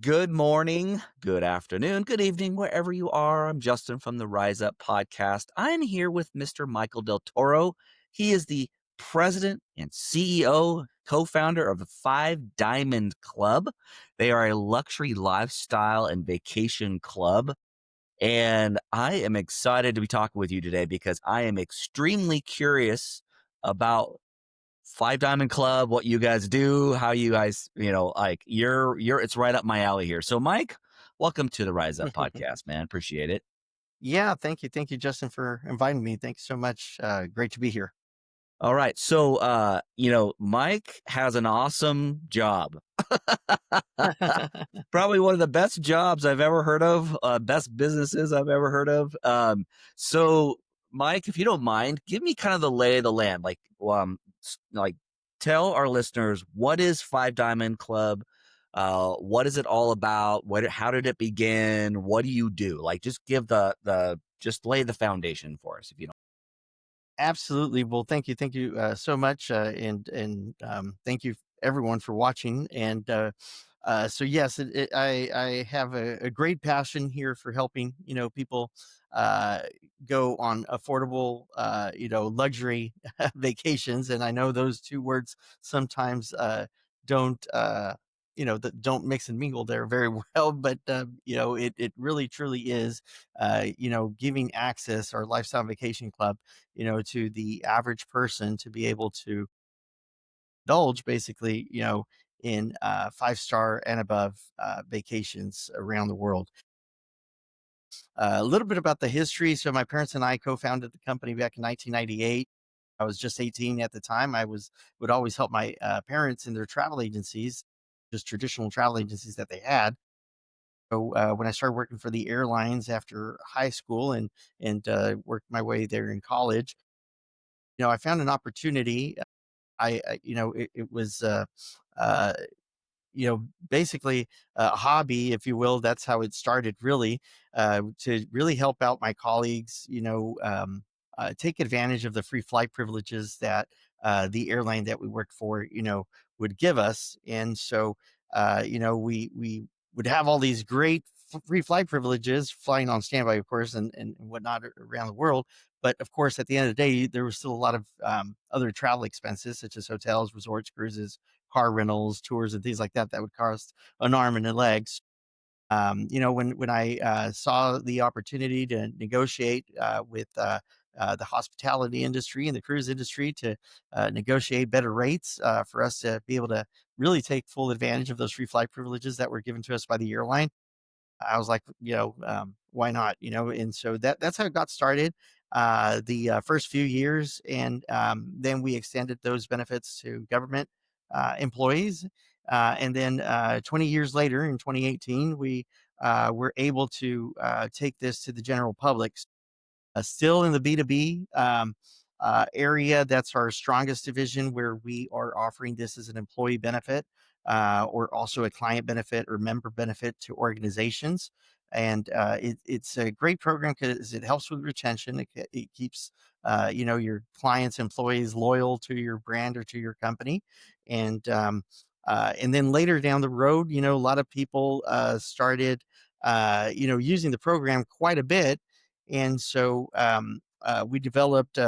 Good morning, good afternoon, good evening, wherever you are. I'm Justin from the Rise Up podcast. I'm here with Mr. Michael Del Toro. He is the president and CEO, co founder of the Five Diamond Club. They are a luxury lifestyle and vacation club. And I am excited to be talking with you today because I am extremely curious about Five Diamond Club, what you guys do, how you guys, like you're it's right up my alley here. So Mike, welcome to the Rise Up podcast, man. Appreciate it. Yeah, thank you. Thank you, Justin, for inviting me. Thanks so much. Great to be here. All right. So Mike has an awesome job. Probably one of the best jobs I've ever heard of, best businesses I've ever heard of. So Mike, if you don't mind, give me kind of the lay of the land. Like tell our listeners, what is Five Diamond Club? What is it all about? How did it begin? What do you do? Like, just give just lay the foundation for us, if you don't. Absolutely. Well, thank you so much, and thank you everyone for watching. So yes, I have a great passion here for helping people uh, go on affordable luxury vacations, and I know those two words sometimes don't. That don't mix and mingle there very well, but it really truly is, giving access our lifestyle vacation club to the average person to be able to indulge basically, in five-star and above vacations around the world. A little bit about the history. So my parents and I co-founded the company back in 1998. I was just 18 at the time. Would always help my parents in their travel agencies, just traditional travel agencies that they had. So when I started working for the airlines after high school and worked my way there in college, I found an opportunity. It was, uh, basically a hobby, if you will. That's how it started, really, to really help out my colleagues, take advantage of the free flight privileges that the airline that we worked for, would give us. And so, we would have all these great free flight privileges, flying on standby, of course, and whatnot around the world. But of course, at the end of the day, there was still a lot of other travel expenses, such as hotels, resorts, cruises, car rentals, tours, and things like that that would cost an arm and a leg. When I saw the opportunity to negotiate with the hospitality industry and the cruise industry to negotiate better rates for us to be able to really take full advantage of those free flight privileges that were given to us by the airline, I was like, why not? And so that's how it got started. The first few years, and then we extended those benefits to government employees. And then 20 years later, in 2018, we were able to take this to the general public. Still in the B2B area, that's our strongest division, where we are offering this as an employee benefit, or also a client benefit or member benefit to organizations. And it's a great program because it helps with retention. It keeps your clients, employees loyal to your brand or to your company. And then later down the road, a lot of people started using the program quite a bit. And so we developed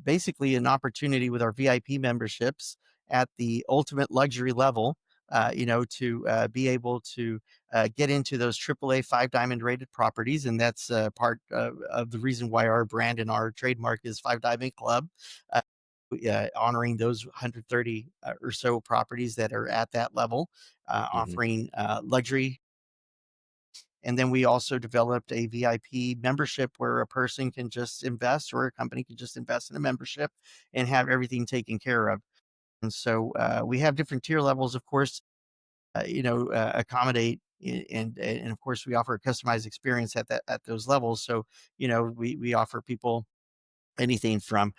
basically an opportunity with our VIP memberships at the ultimate luxury level, to be able to get into those AAA Five Diamond rated properties. And that's part of the reason why our brand and our trademark is Five Diamond Club. Honoring those 130 or so properties that are at that level, Mhm. offering luxury. And then we also developed a VIP membership where a person can just invest, or a company can just invest in a membership and have everything taken care of. And so we have different tier levels, of course, accommodate, and of course we offer a customized experience at those levels. So we offer people anything from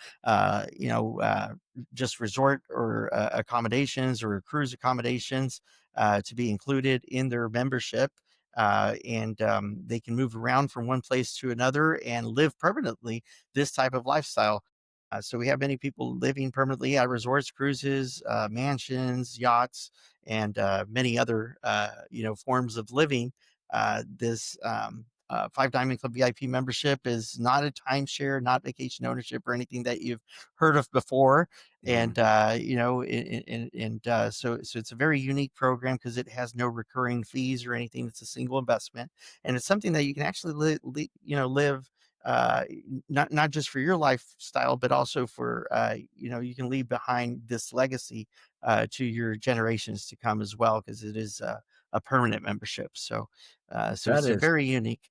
just resort or accommodations or cruise accommodations to be included in their membership, and they can move around from one place to another and live permanently this type of lifestyle. So we have many people living permanently at resorts, cruises, mansions, yachts, and many other forms of living. This Five Diamond Club VIP membership is not a timeshare, not vacation ownership, or anything that you've heard of before. Mhm. And so it's a very unique program because it has no recurring fees or anything. It's a single investment, and it's something that you can actually live uh, not just for your lifestyle, but also for you can leave behind this legacy to your generations to come as well, because it is a permanent membership. So That it's a is very unique.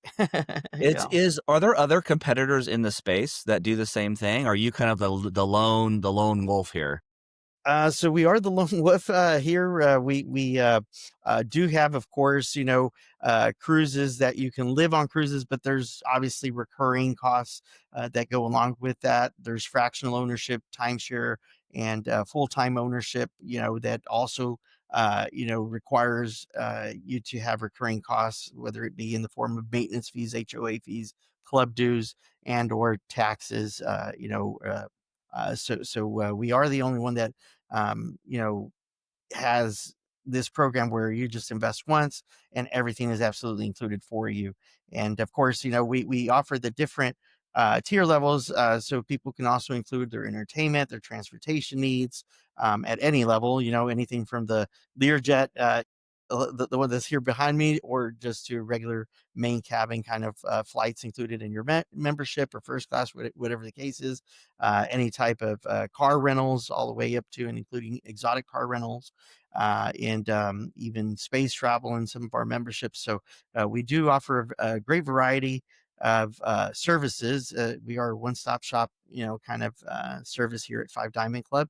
It Yeah. is are there other competitors in the space that do the same thing? Are you kind of the lone wolf here? So we are the lone wolf here. We do have, of course, cruises that you can live on cruises, but there's obviously recurring costs that go along with that. There's fractional ownership, timeshare, and full time ownership. That also requires you to have recurring costs, whether it be in the form of maintenance fees, HOA fees, club dues, and or taxes. We are the only one that um, you know, has this program where you just invest once and everything is absolutely included for you. And of course, we offer the different tier levels so people can also include their entertainment, their transportation needs at any level, anything from the Learjet, the one that's here behind me, or just to regular main cabin kind of flights included in your membership, or first class, whatever the case is. Any type of car rentals, all the way up to and including exotic car rentals, and even space travel in some of our memberships. So we do offer a great variety of services. We are a one-stop shop, kind of service here at Five Diamond Club,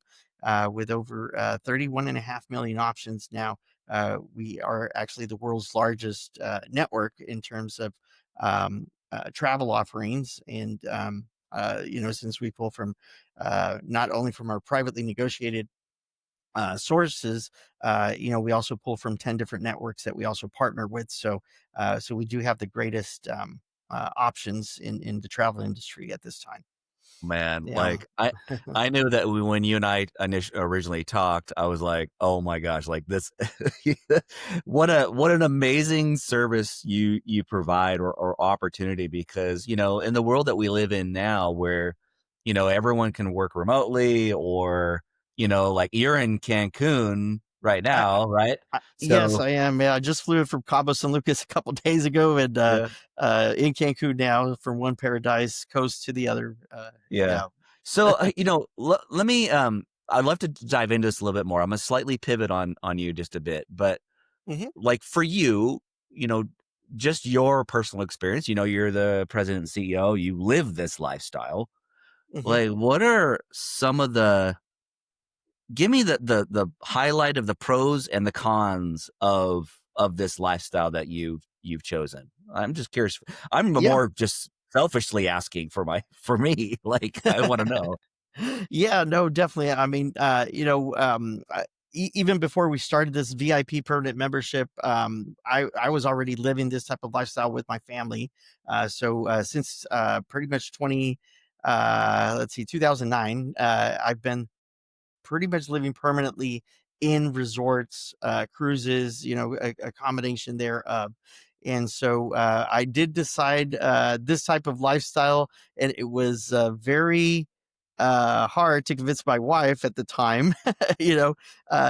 with over 31.5 million options now. We are actually the world's largest network in terms of travel offerings. And since we pull from not only from our privately negotiated sources, we also pull from 10 different networks that we also partner with. So we do have the greatest options in the travel industry at this time. Man, Yeah. like, I knew that when you and I originally talked, I was like, "Oh my gosh, like this what an amazing service you provide or opportunity," because, in the world that we live in now where, everyone can work remotely or, like you're in Cancun right I, now, right? yes, So I am. Yeah, I just flew in from Cabo San Lucas a couple days ago, and yeah. in Cancun now, from one paradise coast to the other. Yeah. Yeah. So, let me, I'd love to dive into this a little bit more. I'm gonna slightly pivot on you just a bit, but Hmm. like for you, you know, just your personal experience, you're the president and CEO, you live this lifestyle. Hmm. Like, what are some of give me the highlight of the pros and the cons of this lifestyle that you've chosen. I'm just curious. I'm Yeah. more just selfishly asking for me. Like, I want to know. Yeah, no, definitely. I mean, even before we started this VIP permanent membership, I was already living this type of lifestyle with my family. So since pretty much 2009, I've been pretty much living permanently in resorts, cruises, a combination thereof. And so I did decide this type of lifestyle, and it was very hard to convince my wife at the time,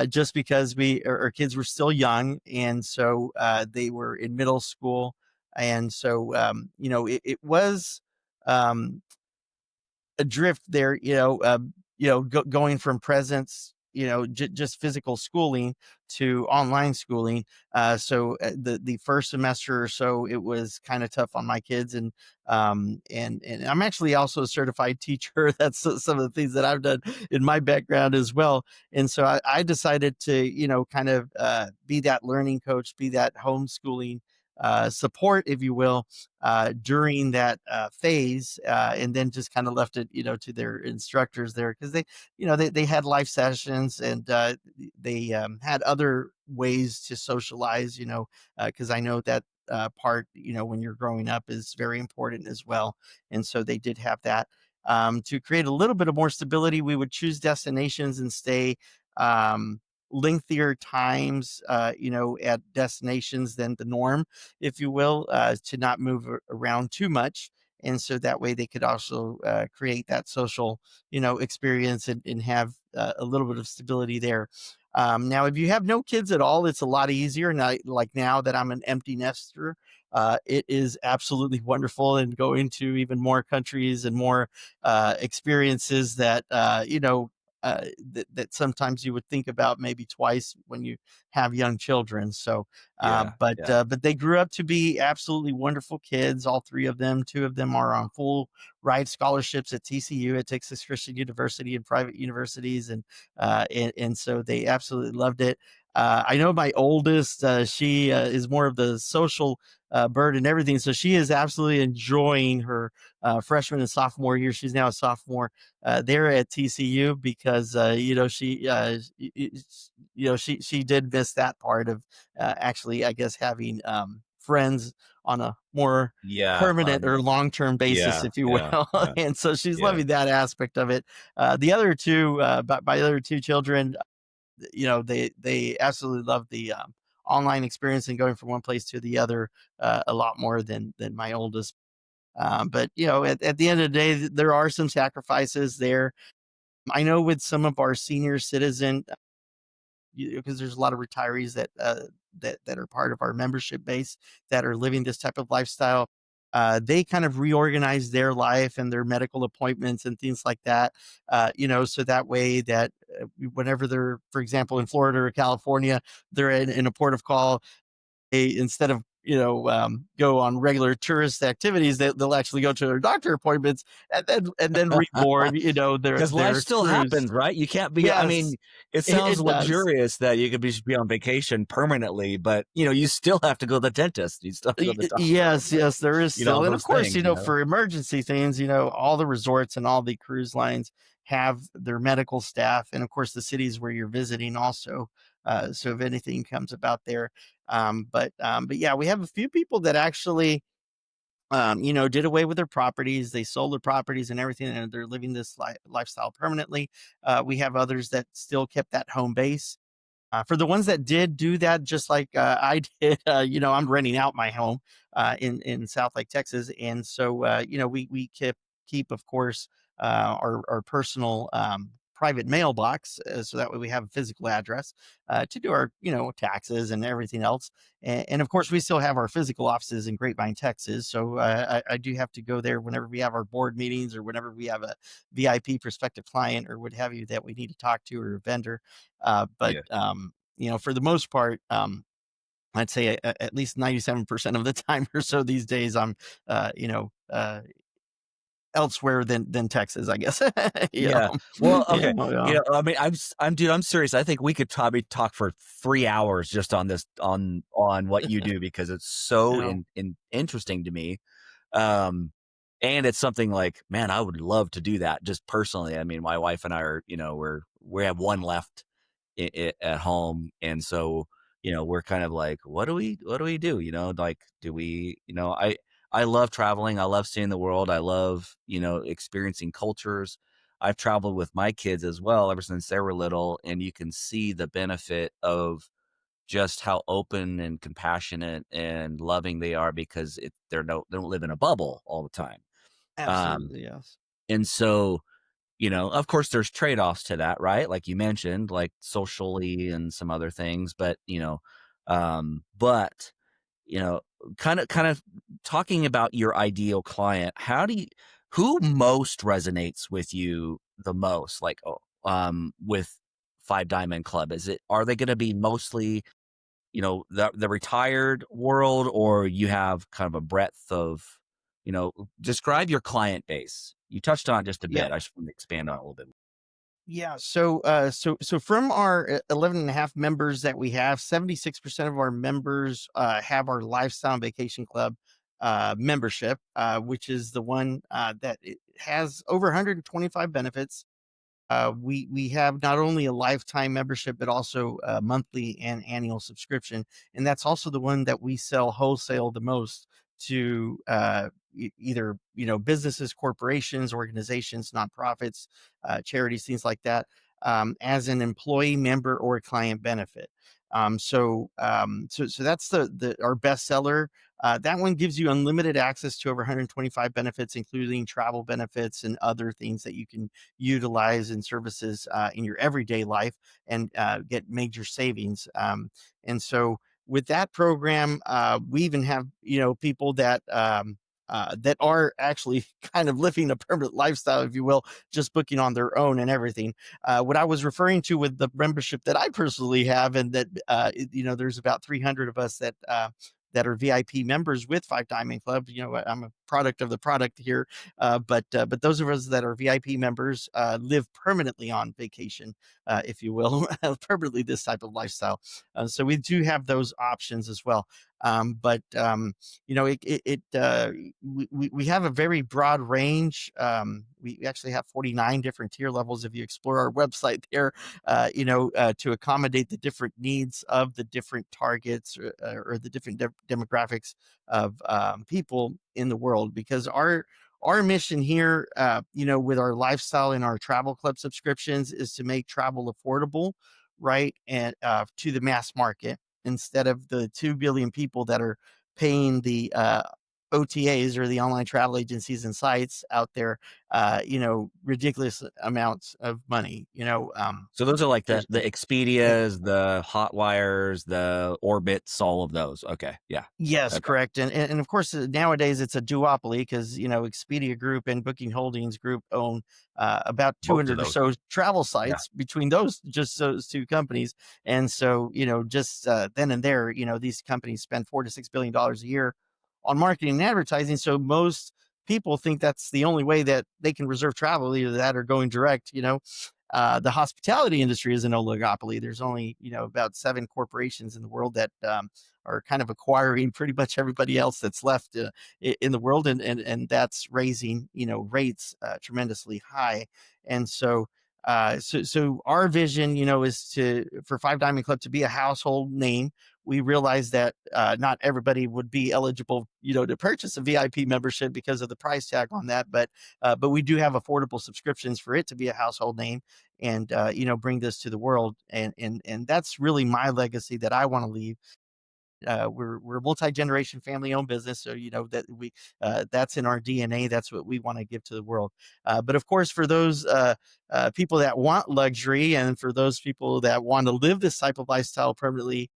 just because our kids were still young, and so they were in middle school, and so it was. Um, Adrift there, going from presence, just physical schooling to online schooling. So the first semester or so, it was kind of tough on my kids, and I'm actually also a certified teacher. That's some of the things that I've done in my background as well. And so I decided to, kind of be that learning coach, be that homeschooling support, if you will, during that phase, and then just kind of left it, to their instructors there, because they had live sessions, and they had other ways to socialize, because I know that part, when you're growing up, is very important as well, and so they did have that. To create a little bit of more stability, we would choose destinations and stay um, lengthier times, at destinations than the norm, if you will, to not move around too much. And so that way they could also create that social, experience, and have a little bit of stability there. Now, if you have no kids at all, it's a lot easier. And like now that I'm an empty nester, it is absolutely wonderful, and going to even more countries and more experiences that that sometimes you would think about maybe twice when you have young children. So, Yeah, yeah. but they grew up to be absolutely wonderful kids. All three of them. Two of them are on full ride scholarships at TCU, at Texas Christian University, and private universities, and so they absolutely loved it. I know my oldest, she is more of the social bird and everything. So she is absolutely enjoying her freshman and sophomore year. She's now a sophomore there at TCU because she did miss that part of actually, I guess, having friends on a more Yeah, permanent or long-term basis, yeah, if you yeah, will. yeah, And so she's yeah. loving that aspect of it. The other two, my other two children, they absolutely love the online experience and going from one place to the other a lot more than my oldest. But at the end of the day, there are some sacrifices there. I know with some of our senior citizen, because there's a lot of retirees that are part of our membership base that are living this type of lifestyle. They kind of reorganize their life and their medical appointments and things like that, so that way that whenever they're, for example, in Florida or California, they're in a port of call, instead of go on regular tourist activities, they'll actually go to their doctor appointments and then reboard their 'Cause life their still cruise. happens, right? You can't be I Yes, mean, it sounds it does. luxurious that you could just be on vacation permanently, but, you still have to go to the dentist, you still have to go to the doctor, Yes, yes, there is all still, and of those course, things, you know? for emergency things, all the resorts and all the cruise lines have their medical staff, and of course, the cities where you're visiting also. So if anything comes about there, but yeah, we have a few people that actually, did away with their properties. They sold their properties and everything, and they're living this lifestyle permanently. We have others that still kept that home base. For the ones that did do that, just like I did, I'm renting out my home in South Lake, Texas, and so we keep, of course, our personal private mailbox, so that way we have a physical address to do our taxes and everything else, and of course we still have our physical offices in Grapevine, Texas. So I do have to go there whenever we have our board meetings or whenever we have a VIP prospective client or what have you that we need to talk to, or a vendor. But Yeah. for the most part, I'd say at least 97% of the time or so these days, I'm, elsewhere than Texas, I guess. you Yeah. know, Well, yeah, okay. yeah, I mean, I'm dude, I'm serious. I think we could probably talk for 3 hours just on this on what you do because it's so yeah, interesting to me. Um, and it's something like, man, I would love to do that just personally. I mean, my wife and I are, we have one left at home, and so we're kind of like, what do we do? Like, do we? I love traveling. I love seeing the world. I love experiencing cultures. I've traveled with my kids as well ever since they were little, and you can see the benefit of just how open and compassionate and loving they are because they don't live in a bubble all the time. Um, absolutely, yes, and so, of course, there's trade-offs to that, right? Like you mentioned, like socially and some other things, but you know, kind of talking about your ideal client, who most resonates with you the most? Like, with Five Diamond Club, are they going to be mostly the retired world, or you have kind of a breadth of you know describe your client base. You touched on it just a yeah. bit. I just want to expand on it a little bit. Yeah, so from our 11 and a half members that we have, 76% of our members have our Lifestyle and Vacation Club membership, which is the one that it has over 125 benefits. We have not only a lifetime membership, but also a monthly and annual subscription, and that's also the one that we sell wholesale the most to either businesses, corporations, organizations, nonprofits, charities, things like that, as an employee, member, or a client benefit. So that's the our bestseller. That one gives you unlimited access to over 125 benefits, including travel benefits and other things that you can utilize in services in your everyday life and get major savings. And so with that program, we even have people that are actually kind of living a permanent lifestyle, if you will, just booking on their own and everything. What I was referring to with the membership that I personally have, and that there's about 300 of us that are VIP members with Five Diamond Club. I'm a product of the product here, but those of us that are VIP members live permanently on vacation, if you will, permanently this type of lifestyle. So we do have those options as well. But we have a very broad range. We actually have 49 different tier levels if you explore our website there, to accommodate the different needs of the different targets, or the different demographics of people in the world. Because our mission here, with our lifestyle and our travel club subscriptions, is to make travel affordable, right, and to the mass market, instead of the 2 billion people that are paying the OTAs, or the online travel agencies and sites out there, ridiculous amounts of money. So those are like the There's the eh, Expedias, the Hotwires, the Orbits, all of those. Okay, yeah. Yes, Okay. correct. And of course, nowadays it's a duopoly, because Expedia Group and Booking Holdings Group own about Both of 200 or those. so travel Yeah. sites between those two companies. And so, just then and there, these companies spend $4 to $6 billion a year on marketing and advertising. So most people think that's the only way that they can reserve travel, either that or going direct. The hospitality industry is an oligopoly. There's only about 7 corporations in the world that are kind of acquiring pretty much everybody else that's left in the world, and that's raising rates tremendously high. And so our vision, is for Five Diamond Club to be a household name. We realize that not everybody would be eligible, to purchase a VIP membership because of the price tag on that, but we do have affordable subscriptions for it to be a household name, and bring this to the world. And that's really my legacy that I want to leave. We're a multi-generation family owned business, so that we that's in our DNA. That's what we want to give to the world. But of course, for those people that want luxury, and for those people that want to live this type of lifestyle permanently,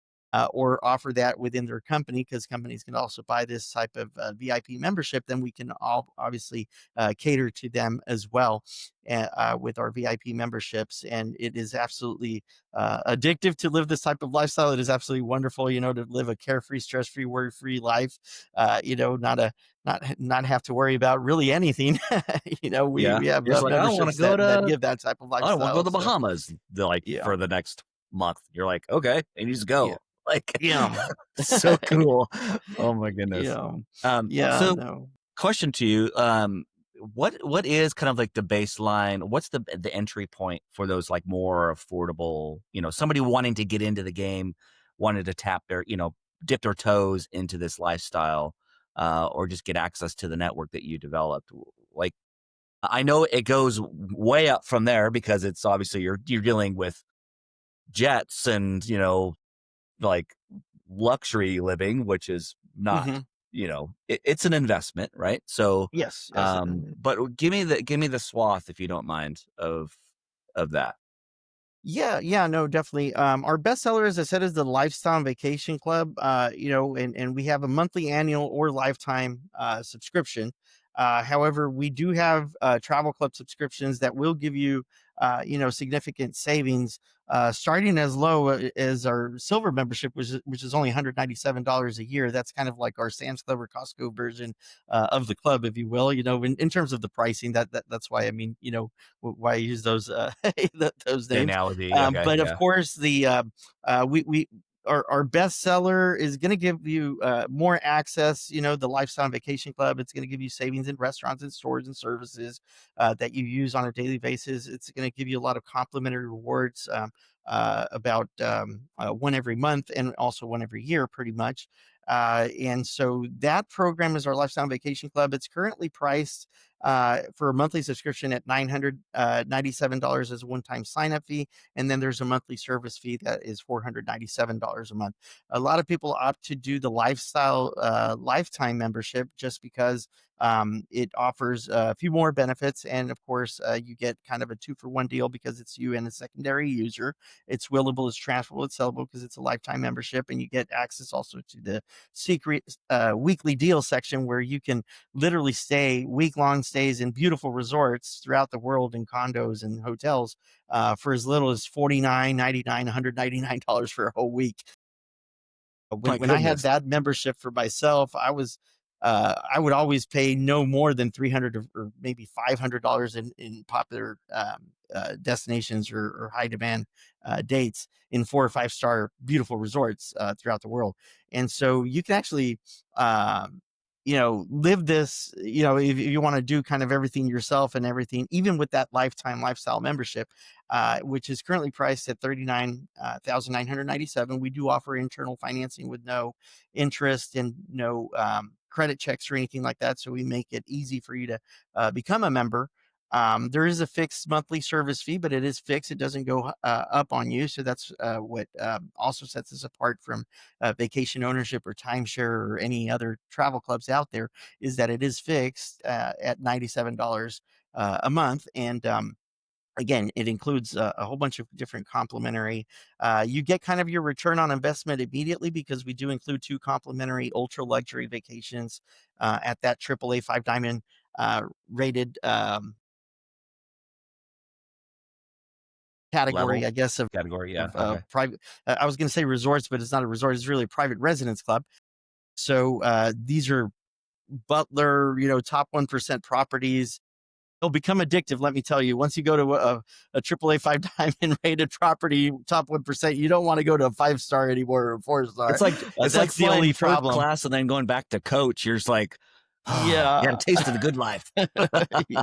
or offer that within their company, because companies can also buy this type of VIP membership, then we can all obviously cater to them as well, with our VIP memberships. And it is absolutely addictive to live this type of lifestyle. It is absolutely wonderful, to live a carefree, stress-free, worry-free life. Not have to worry about really anything. We Yeah. we have You're just like, I don't wanna memberships go that to give that type of I don't wanna go to lifestyle. the So Bahamas, like, yeah, for the next month. You're like, "Okay," and you just yeah, go. Like, yeah, so cool. Oh my goodness. yeah, yeah. So No. question to you, what is kind of like the baseline? What's the entry point for those, like, more affordable, somebody wanting to get into the game, wanted to tap their, dip their toes into this lifestyle, or just get access to the network that you developed? Like, I know it goes way up from there because it's obviously you're dealing with jets and, like luxury living, which is not, Hmm. it's an investment, right? So, Yes, yes. but give me the swath, if you don't mind, of that. Yeah, yeah, no, definitely. Our bestseller, as I said, is the Lifestyle and Vacation Club. And we have a monthly, annual, or lifetime subscription. However, we do have travel club subscriptions that will give you, significant savings, starting as low as our silver membership, which is only $197 a year. That's kind of like our Sam's Club or Costco version of the club, if you will. In terms of the pricing, that's why, I mean, why I use those those The names. analogy, okay, But of yeah. course, the we our best seller is going to give you more access. The Lifestyle Vacation Club. It's going to give you savings in restaurants and stores and services that you use on a daily basis. It's going to give you a lot of complimentary rewards. About one every month and also one every year, pretty much. And so that program is our Lifestyle Vacation Club. It's currently priced for a monthly subscription at $997 as a one-time sign-up fee, and then there's a monthly service fee that is $497 a month. A lot of people opt to do the lifestyle lifetime membership just because it offers a few more benefits, and of course, you get kind of a two-for-one deal because it's you and a secondary user. It's willable, it's transferable, it's sellable because it's a lifetime membership, and you get access also to the secret weekly deal section where you can literally stay week-long stays in beautiful resorts throughout the world in condos and hotels for as little as $49.99, $199 for a whole week. My When I had goodness. that membership for myself, I would always pay no more than 300 or maybe $500 in popular destinations or high demand dates in 4 or 5 star beautiful resorts throughout the world. And so you can actually live this, if you want to do kind of everything yourself and everything, even with that lifetime lifestyle membership, which is currently priced at 39,997. We do offer internal financing with no interest and no credit checks or anything like that. So we make it easy for you to become a member. There is a fixed monthly service fee, but it is fixed. It doesn't go up on you. So that's what also sets us apart from vacation ownership or timeshare or any other travel clubs out there, is that it is fixed at $97 a month. And again, it includes a whole bunch of different complimentary. You get kind of your return on investment immediately because we do include 2 complimentary ultra luxury vacations at that AAA 5 diamond rated category, Level I guess, of category. Yeah. Okay. private. I was going to say resorts, but it's not a resort. It's really a private residence club. So these are Butler, top 1% properties. They'll become addictive, let me tell you. Once you go to a AAA 5 diamond rated property, top 1%, you don't want to go to a 5 star anymore or a 4 star. It's like That's the flying only first problem. class and then going back to coach. You're just like, oh, you got a Yeah. taste of the good life.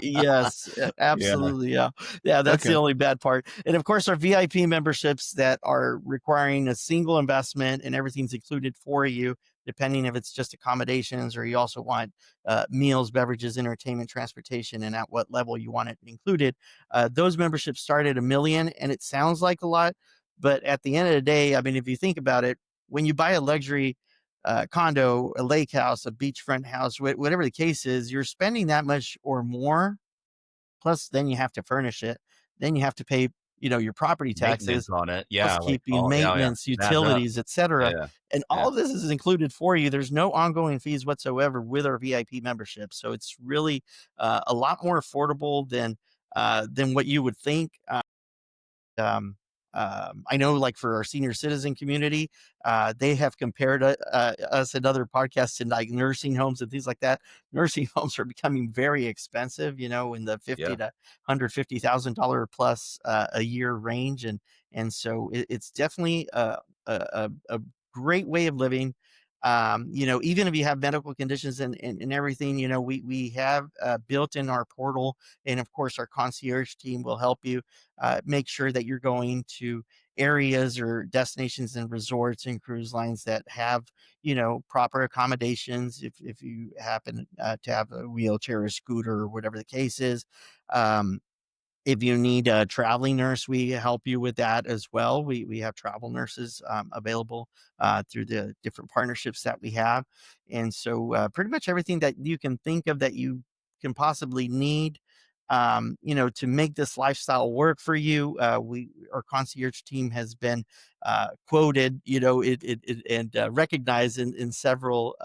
Yes, Yeah. absolutely, yeah. Yeah, that's the Okay. only bad part, and, of course, our VIP memberships that are requiring a single investment and everything's included for you, depending if it's just accommodations or you also want, meals, beverages, entertainment, transportation, and at what level you want it included. Those memberships start at $1,000,000, and it sounds like a lot, but at the end of the day, I mean, if you think about it, when you buy a luxury condo, a lake house, a beachfront house, whatever the case is, you're spending that much or more. Plus, then you have to furnish it. Then you have to pay, your property Maintenance taxes, on it. Yeah. Like, housekeeping, oh, yeah. Yeah. maintenance, It adds up. utilities, etc. Yeah. And Yeah. all of this is included for you. There's no ongoing fees whatsoever with our VIP membership. So it's really a lot more affordable than what you would think. Um, I know, like for our senior citizen community, they have compared us in other podcasts to like nursing homes and things like that. Nursing homes are becoming very expensive, in the fifty Yeah. to $150,000 plus a year range, and so it's definitely a great way of living. Even if you have medical conditions and everything, we have built in our portal, and of course, our concierge team will help you make sure that you're going to areas or destinations and resorts and cruise lines that have proper accommodations if you happen to have a wheelchair or scooter or whatever the case is. If you need a traveling nurse, we help you with that as well. We have travel nurses available through the different partnerships that we have, and so pretty much everything that you can think of that you can possibly need, to make this lifestyle work for you. Our concierge team has been quoted, and recognized in several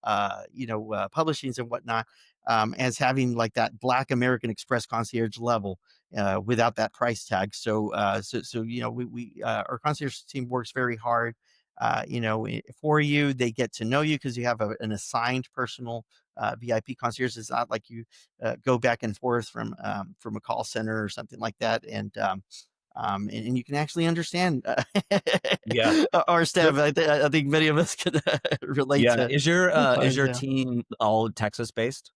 publishings and whatnot, as having like that Black American Express concierge level without that price tag. So our concierge team works very hard. For you, they get to know you because you have an assigned personal VIP concierge. It's not like you go back and forth from a call center or something like that. And and you can actually understand Yeah. our So staff. I think many of us can relate yeah, to is ours. your Yeah. team all Texas based?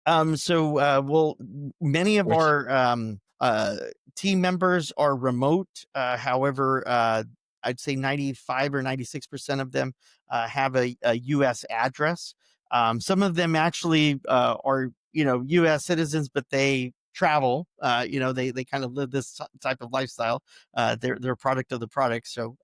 Well, many of Or t our team members are remote. However, I'd say 95 or 96% of them have a U.S. address. Some of them actually are, U.S. citizens, but they travel. They kind of live this type of lifestyle. They're a product of the product. So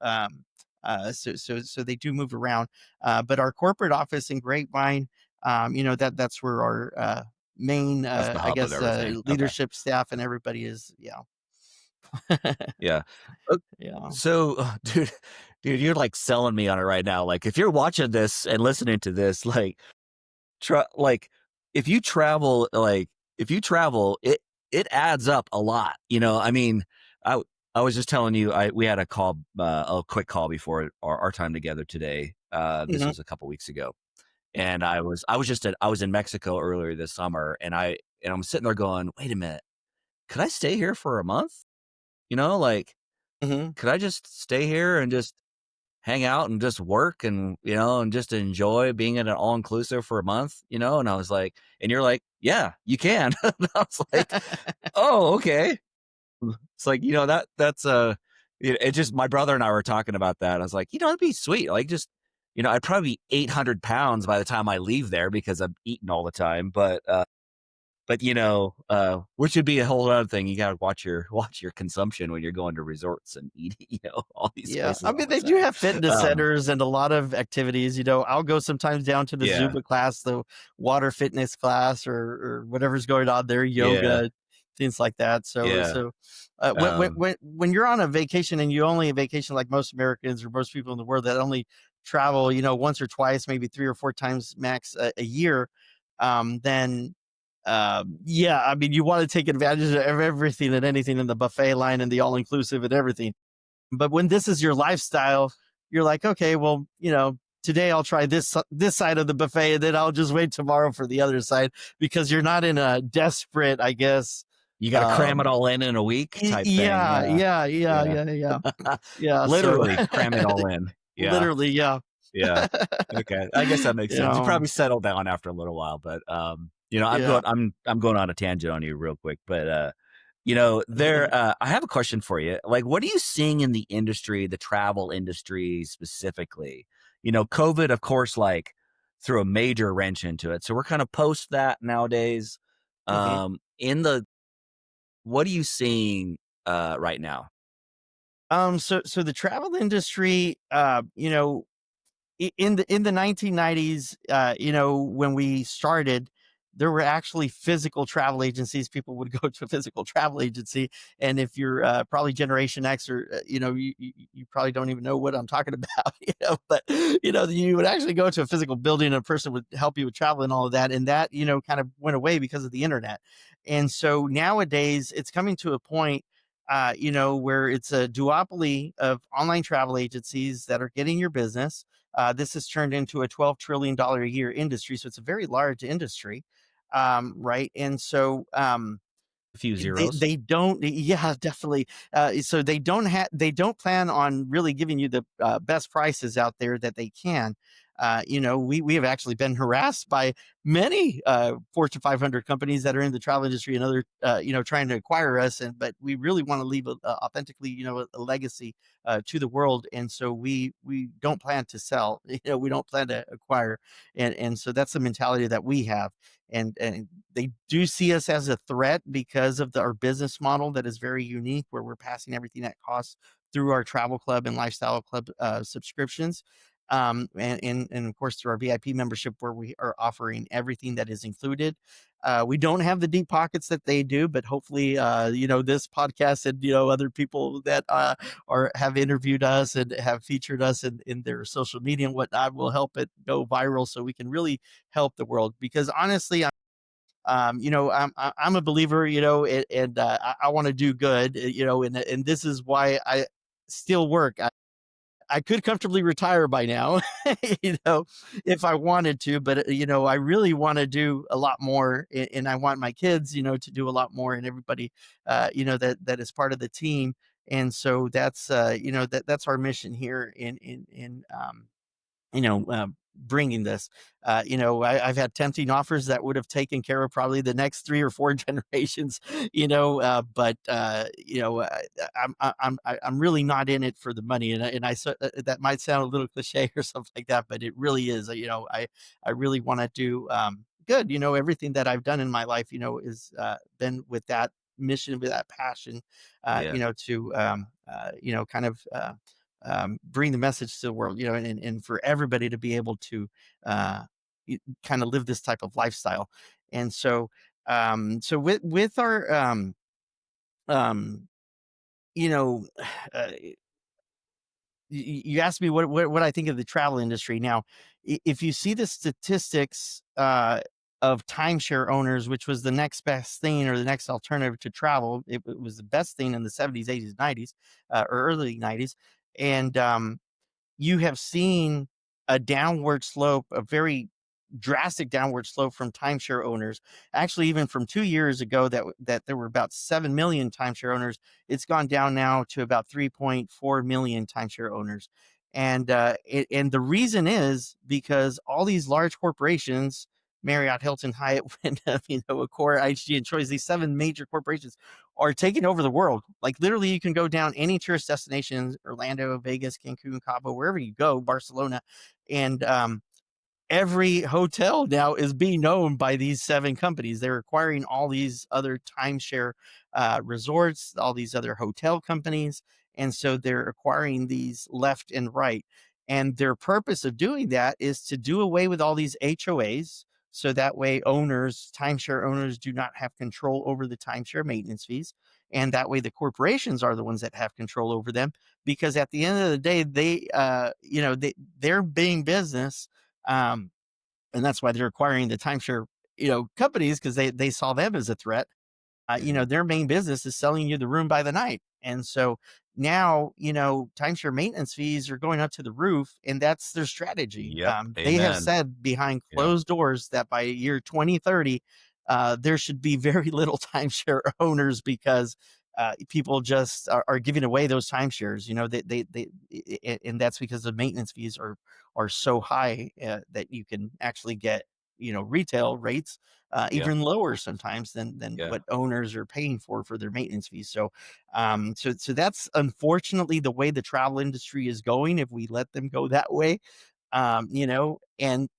they do move around. But our corporate office in Grapevine, that's where our main, that's the I hub of guess, everything. Okay. leadership staff and everybody is, yeah. Yeah. Uh, Yeah. so, dude, you're, like, selling me on it right now. Like, if you're watching this and listening to this, like, like, if you travel, it adds up a lot, you know? I mean, I w I was just telling you, we had a quick call before our time together today. This Mhm, was a couple weeks ago, and I was in Mexico earlier this summer, and I'm sitting there going, "Wait a minute, could I stay here for a month?" You know, like, mhm. could I just stay here and just hang out and just work and, and just enjoy being at an all inclusive for a month, And I was like, and you're like, yeah, you can. And I was like, oh, okay. It's like, it just, my brother and I were talking about that. I was like, that'd be sweet. Like, just, I'd probably be 800 pounds by the time I leave there because I'm eating all the time. But which would be a whole other thing. You gotta watch your consumption when you're going to resorts and eat, all these Yeah, I places all mean, the they do time. have fitness Um, centers and a lot of activities. I'll go sometimes down to the yeah, Zumba class, the water fitness class, or whatever's going on there, yeah, yoga, things like that. So, yeah. so Um, when you're on a vacation and you only vacation like most Americans or most people in the world that only travel, once or twice, maybe three or four times max a year, then yeah, I mean, you want to take advantage of everything and anything in the buffet line and the all inclusive and everything. But when this is your lifestyle, you're like, okay, well, today I'll try this side of the buffet, and then I'll just wait tomorrow for the other side because you're not in a desperate, I guess. you gotta cram it Um, all in a week type thing. yeah, Yeah, yeah, yeah, yeah. yeah, yeah, yeah. So Literally cram it all in. Yeah, literally, yeah, yeah. Okay, I guess that makes you sense. You know, probably settle down after a little while, but, yeah. I'm going on a tangent on you real quick, but, I have a question for you. Like, what are you seeing in the industry, the travel industry specifically? COVID, of course, like, threw a major wrench into it, so we're kind of post that nowadays. Mhm. In the What are you seeing, right now? So the travel industry, in the 1990s, when we started, there were actually physical travel agencies. People would go to a physical travel agency, and if you're probably Generation X, or you probably don't even know what I'm talking about, but you would actually go to a physical building, and a person would help you with travel and all of that, and that kind of went away because of the internet. And so nowadays, it's coming to a point. Where it's a duopoly of online travel agencies that are getting your business. This has turned into a $12 trillion a year industry, so it's a very large industry, right? And so A few they zeros? they don't, yeah, definitely. So they don't plan on really giving you the best prices out there that they can. We have actually been harassed by many Fortune 500 companies that are in the travel industry and other trying to acquire us, but we really want to leave authentically a legacy to the world, and so we don't plan to sell. We don't plan to acquire, and so that's the mentality that we have, and they do see us as a threat because of our business model that is very unique, where we're passing everything that costs through our travel club and lifestyle club subscriptions. And of course through our VIP membership, where we are offering everything that is included. We don't have the deep pockets that they do, but hopefully, this podcast and other people that have interviewed us and have featured us in their social media and whatnot will help it go viral, so we can really help the world. Because honestly, I'm a believer, and I want to do good, and this is why I still work. I could comfortably retire by now, you know, if I wanted to, but I really want to do a lot more, and I want my kids, to do a lot more, and everybody, that is part of the team. And so that's that's our mission here in you know, bringing this. I've had tempting offers that would have taken care of probably the next 3 or 4 generations, I'm really not in it for the money, that might sound a little cliche or something like that, but it really is. I really want to do good. Everything that I've done in my life, is been with that mission, with that passion, Yeah. kind of. Bring the message to the world, and for everybody to be able to uh, kind of live this type of lifestyle. And so with our, um, you know, uh, you asked me what I think of the travel industry. Now, if you see the statistics of timeshare owners, which was the next best thing or the next alternative to travel, it was the best thing in the 70s, 80s, 90s, or early 90s. And you have seen a downward slope, a very drastic downward slope from timeshare owners. Actually, even from 2 years ago that there were about 7 million timeshare owners, it's gone down now to about 3.4 million timeshare owners. And the reason is because all these large corporations, Marriott, Hilton, Hyatt, Wyndham, Accor, IHG, and Choice, these 7 major corporations are taking over the world. Like literally, you can go down any tourist destinations, Orlando, Vegas, Cancun, Cabo, wherever you go, Barcelona, and every hotel now is being owned by these 7 companies. They're acquiring all these other timeshare resorts, all these other hotel companies. And so they're acquiring these left and right. And their purpose of doing that is to do away with all these HOAs. So that way, timeshare owners do not have control over the timeshare maintenance fees. And that way, the corporations are the ones that have control over them. Because at the end of the day, they're being business, um, and that's why they're acquiring the timeshare, companies, because they saw them as a threat. Mhm. Their main business is selling you the room by the night. And so now, timeshare maintenance fees are going up to the roof, and that's their strategy. Yep. They have Amen. said behind Yep. closed doors that by year 2030, there should be very little timeshare owners because people just are giving away those timeshares. And that's because the maintenance fees are so high that you can actually get retail rates Yeah. even lower sometimes than Yeah. what owners are paying for their maintenance fees. So that's unfortunately the way the travel industry is going. If we let them go that way, and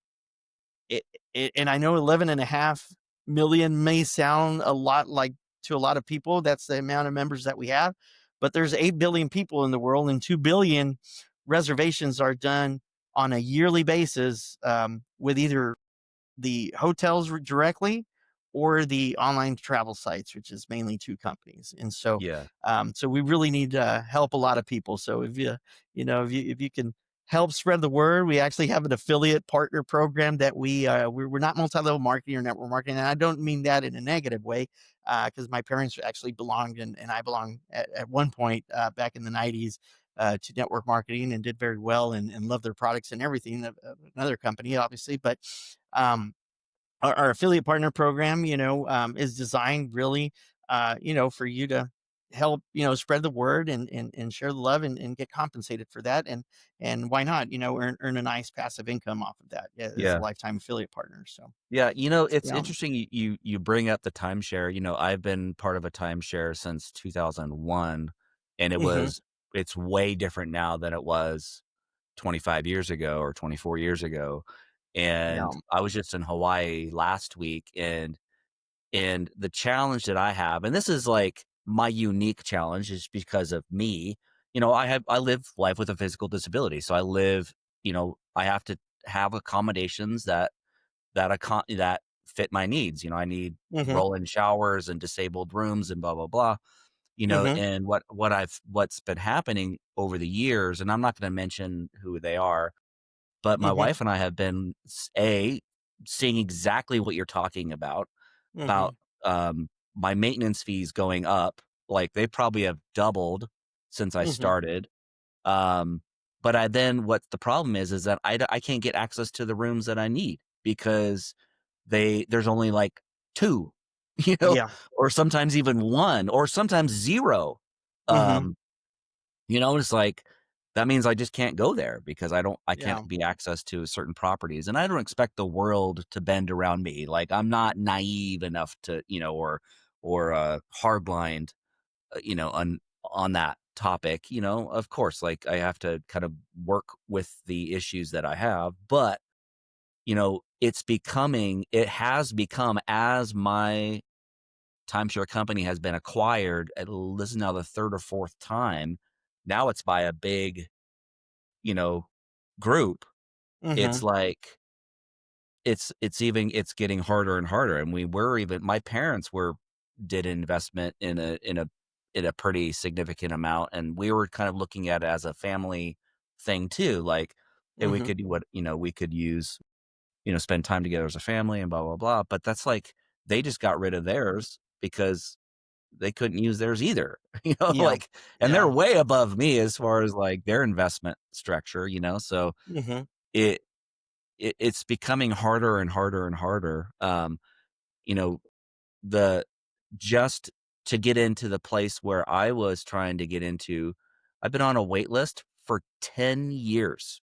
and I know 11.5 million may sound a lot, like, to a lot of people. That's the amount of members that we have, but there's 8 billion people in the world, and 2 billion reservations are done on a yearly basis with either the hotels directly or the online travel sites, which is mainly 2 companies. And Yeah. so we really need to help a lot of people. So if you can help spread the word, we actually have an affiliate partner program that we're not multi-level marketing or network marketing. And I don't mean that in a negative way, because my parents actually belonged and I belonged at one point back in the 90s to network marketing and did very well and loved their products and everything of another company, obviously. But um, our affiliate partner program, is designed really, for you to help, spread the word and share the love and get compensated for that. And why not, earn a nice passive income off of that, yeah, as a Yeah. lifetime affiliate partner. So, Yeah, it's yeah. interesting you bring up the timeshare. I've been part of a timeshare since 2001, and Hmm. it's way different now than it was 25 years ago or 24 years ago. And Yeah. I was just in Hawaii last week, and the challenge that I have, and this is like my unique challenge is because of me. I live life with a physical disability. So I have to have accommodations that fit my needs. I need Hmm. roll-in showers and disabled rooms and blah blah blah. Hmm. And what's been happening over the years, and I'm not going to mention who they are, but my Hmm. wife and I have been seeing exactly what you're talking about Hmm. my maintenance fees going up. Like they probably have doubled since I Hmm. started. Um, but what the problem is that I can't get access to the rooms that I need because there's only like 2, you know, Yeah. or sometimes even 1 or sometimes 0. Hmm. Um, It's like, that means I just can't go there because I Yeah. can't be access to certain properties, and I don't expect the world to bend around me. Like, I'm not naive enough to, hardlined, on that topic. Of course, like, I have to kind of work with the issues that I have, but, it has become, as my timeshare company has been acquired, this is now the 3rd or 4th time. Now it's by a big, you know, group. It's Mhm. like it's getting harder and harder, and we were even my parents were did an investment in a pretty significant amount, and we were kind of looking at it as a family thing too, like, hey, we Mhm. could do what, we could use, spend time together as a family and blah blah blah, but that's like they just got rid of theirs because they couldn't use theirs either, Yeah. like, and they're Yeah. way above me as far as like their investment structure, so Mhm. it it's becoming harder and harder and harder. You know, the just to get into the place where I was trying to get into, I've been on a wait list for 10 years.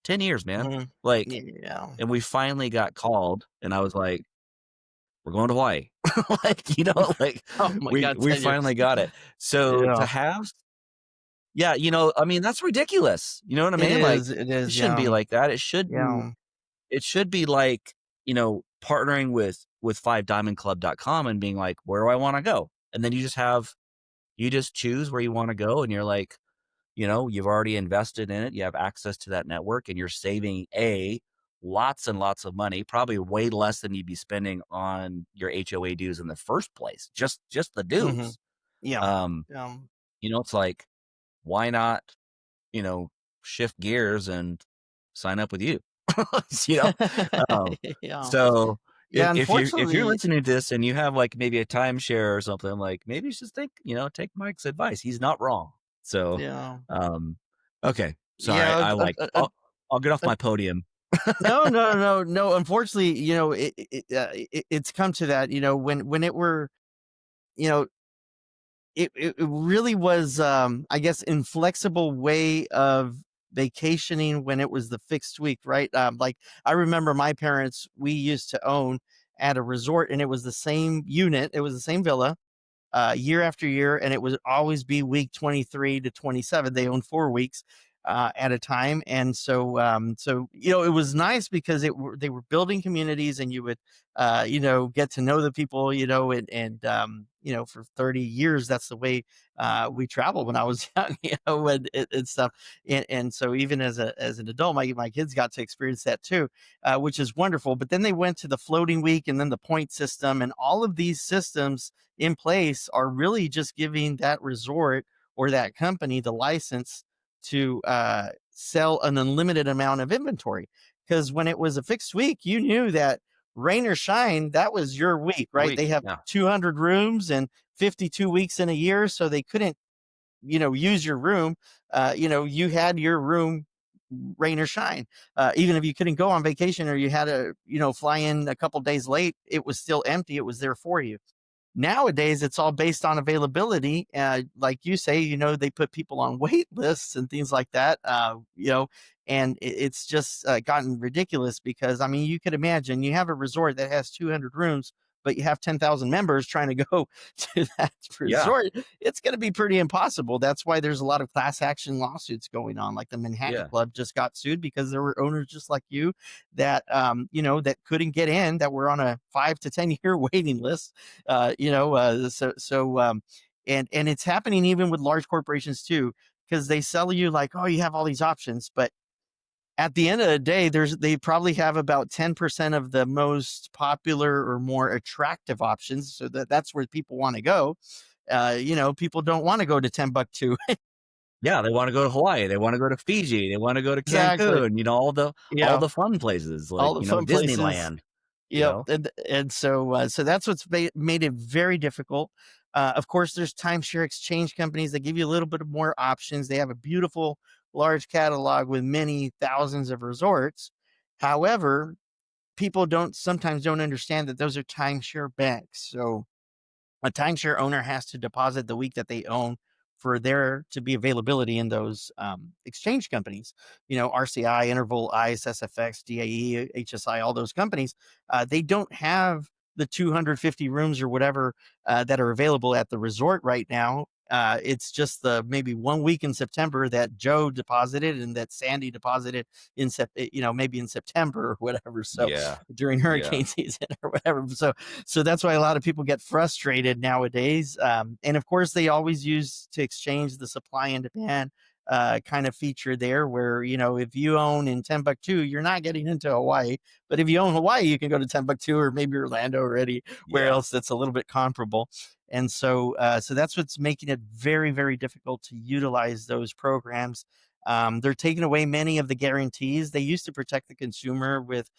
10 years, man. Mhm. Like, Yeah. and we finally got called, and I was like, "We're going to Hawaii." Like, like, Oh my we god, we 10 years. finally got it. So to Yeah. have yeah, I mean, that's ridiculous. You know what I mean? Like, It it is, shouldn't be yeah. like that. It should be like, partnering with 5diamondclub.com and being like, "Where do I wanna go?" And then you just choose where you wanna go, and you're like, you've already invested in it, you have access to that network, and you're saving, lots and lots of money, probably way less than you'd be spending on your HOA dues in the first place, just the Mhm. dues. Yeah. Um, Yeah. it's like, why not, you know, shift gears and sign up with you? You know? Um, Yeah. so Yeah, if you're unfortunately, listening to this and you have, like, maybe a timeshare or something, like, maybe you should take Mike's advice. He's not wrong. So, yeah. um, okay, sorry, Yeah, I'll get off uh, my podium. no, no, no, no, unfortunately, it's come to that, when it were, you know, it really was, I guess, inflexible way of vacationing when it was the fixed week, right? Like, I remember my parents, we used to own at a resort, and it was the same unit, it was the same villa, year after year, and it would always be week 23 to 27. They owned 4 weeks at a time, and so it was nice because they were building communities, and you would get to know the people, and for 30 years that's the way we traveled when I was young, and stuff, and so even as an adult, my kids got to experience that too, which is wonderful. But then they went to the floating week and then the point system, and all of these systems in place are really just giving that resort or that company the license to sell an unlimited amount of inventory. Because when it was a fixed week, you knew that rain or shine, that was your week, A right? They week, have yeah, 200 rooms and 52 weeks in a year, so they couldn't, use your room. You had your room rain or shine. Even if you couldn't go on vacation or you had to, fly in a couple days late, it was still empty. It was there for you. Nowadays, it's all based on availability. Like you say, they put people on wait lists and things like that, and it's just gotten ridiculous because, I mean, you could imagine you have a resort that has 200 rooms, but you have 10,000 members trying to go to that yeah, resort. It's going to be pretty impossible. That's why there's a lot of class action lawsuits going on. Like the Manhattan yeah, Club just got sued because there were owners just like you that, that couldn't get in, that were on a 5 to 10 year waiting list, and it's happening even with large corporations too, because they sell you like, oh, you have all these options, but at the end of the day, they probably have about 10% of the most popular or more attractive options, so that's where people want to go. People don't want to go to Timbuktu. yeah, they wanna go to Hawaii, they wanna go to Fiji, they wanna go to Exactly. Cancun, all Yeah, the fun places, all like, the fun places. Disneyland, you Yep, know? and so that's what's made it very difficult. Of course, there's timeshare exchange companies that give you a little bit of more options. They have a beautiful, large catalog with many thousands of resorts. However, people don't understand that those are timeshare banks. So a timeshare owner has to deposit the week that they own for there to be availability in those exchange companies. RCI, Interval, ICE, SFX, DAE, HSI, all those companies, they don't have the 250 rooms or whatever that are available at the resort right now. It's just the maybe 1 week in September that Joe deposited and that Sandy deposited maybe in September or whatever. So Yeah. during Yeah. hurricane season or whatever. So that's why a lot of people get frustrated nowadays. And of course, they always use to exchange the supply and demand kind of feature there, where if you own in Timbuktu, you're not getting into Hawaii, but if you own Hawaii, you can go to Timbuktu or maybe Orlando or where Yeah. else that's a little bit comparable. And so that's what's making it very, very difficult to utilize those programs. They're taking away many of the guarantees. They used to protect the consumer with,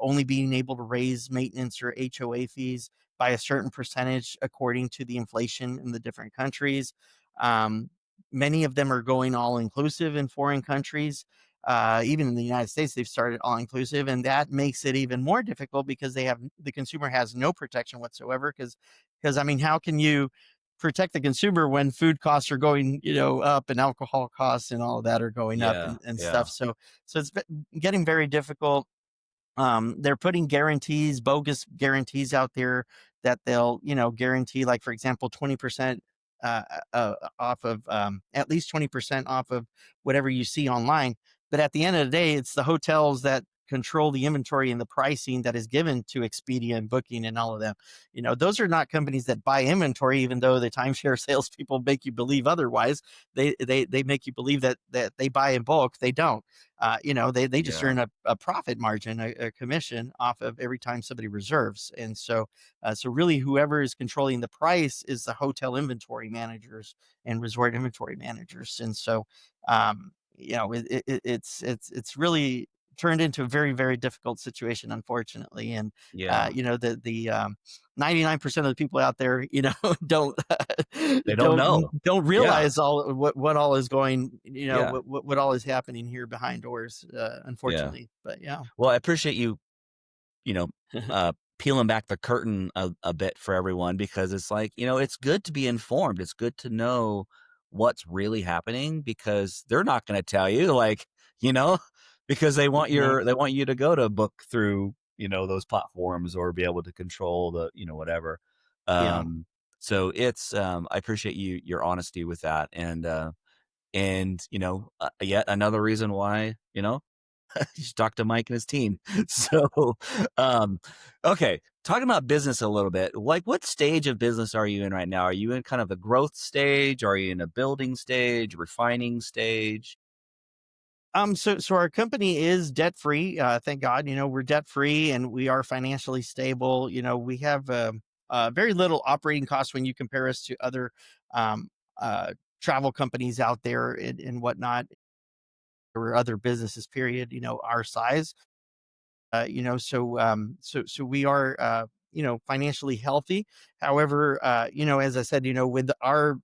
only being able to raise maintenance or HOA fees by a certain percentage according to the inflation in the different countries. Um, Many of them are going all inclusive in foreign countries. Even in the United States, they've started all inclusive, and that makes it even more difficult because the consumer has no protection whatsoever. Because I mean, how can you protect the consumer when food costs are going up and alcohol costs and all of that are going up Yeah. and Yeah. stuff. So it's getting very difficult. They're putting guarantees, bogus guarantees out there that they'll, guarantee, like, for example, 20% off of, at least 20% off of whatever you see online. But at the end of the day, it's the hotels that control the inventory and the pricing that is given to Expedia and Booking and all of them. Those are not companies that buy inventory, even though the timeshare salespeople make you believe otherwise. They make you believe that they buy in bulk. They don't. They just Yeah. earn a profit margin, a commission off of every time somebody reserves. And so really whoever is controlling the price is the hotel inventory managers and resort inventory managers. And so, it's really turned into a very, very difficult situation, unfortunately. And, Yeah. the 99% of the people out there, don't, They don't know. don't Yeah. realize all what all is going, Yeah. what all is happening here behind doors, Yeah. unfortunately. But yeah. Well, I appreciate you, you know, uh, peeling back the curtain a bit for everyone because it's like, it's good to be informed. It's good to know what's really happening because they're not going to tell you, like, you know, because Mhm. they want you to go to book through, those platforms or be able to control the, whatever. Yeah. Um, so it's I appreciate your honesty with that and yet another reason why, you should talk to Mike and his team. So, um, okay, talking about business a little bit, like what stage of business are you in right now? Are you in kind of a growth stage? Are you in a building stage, refining stage? So our company is debt free. Thank God, we're debt free and we are financially stable. We have very little operating costs when you compare us to other um, uh, travel companies out there and whatnot, or other businesses. Period. Our size. So we are financially healthy. However, as I said, with our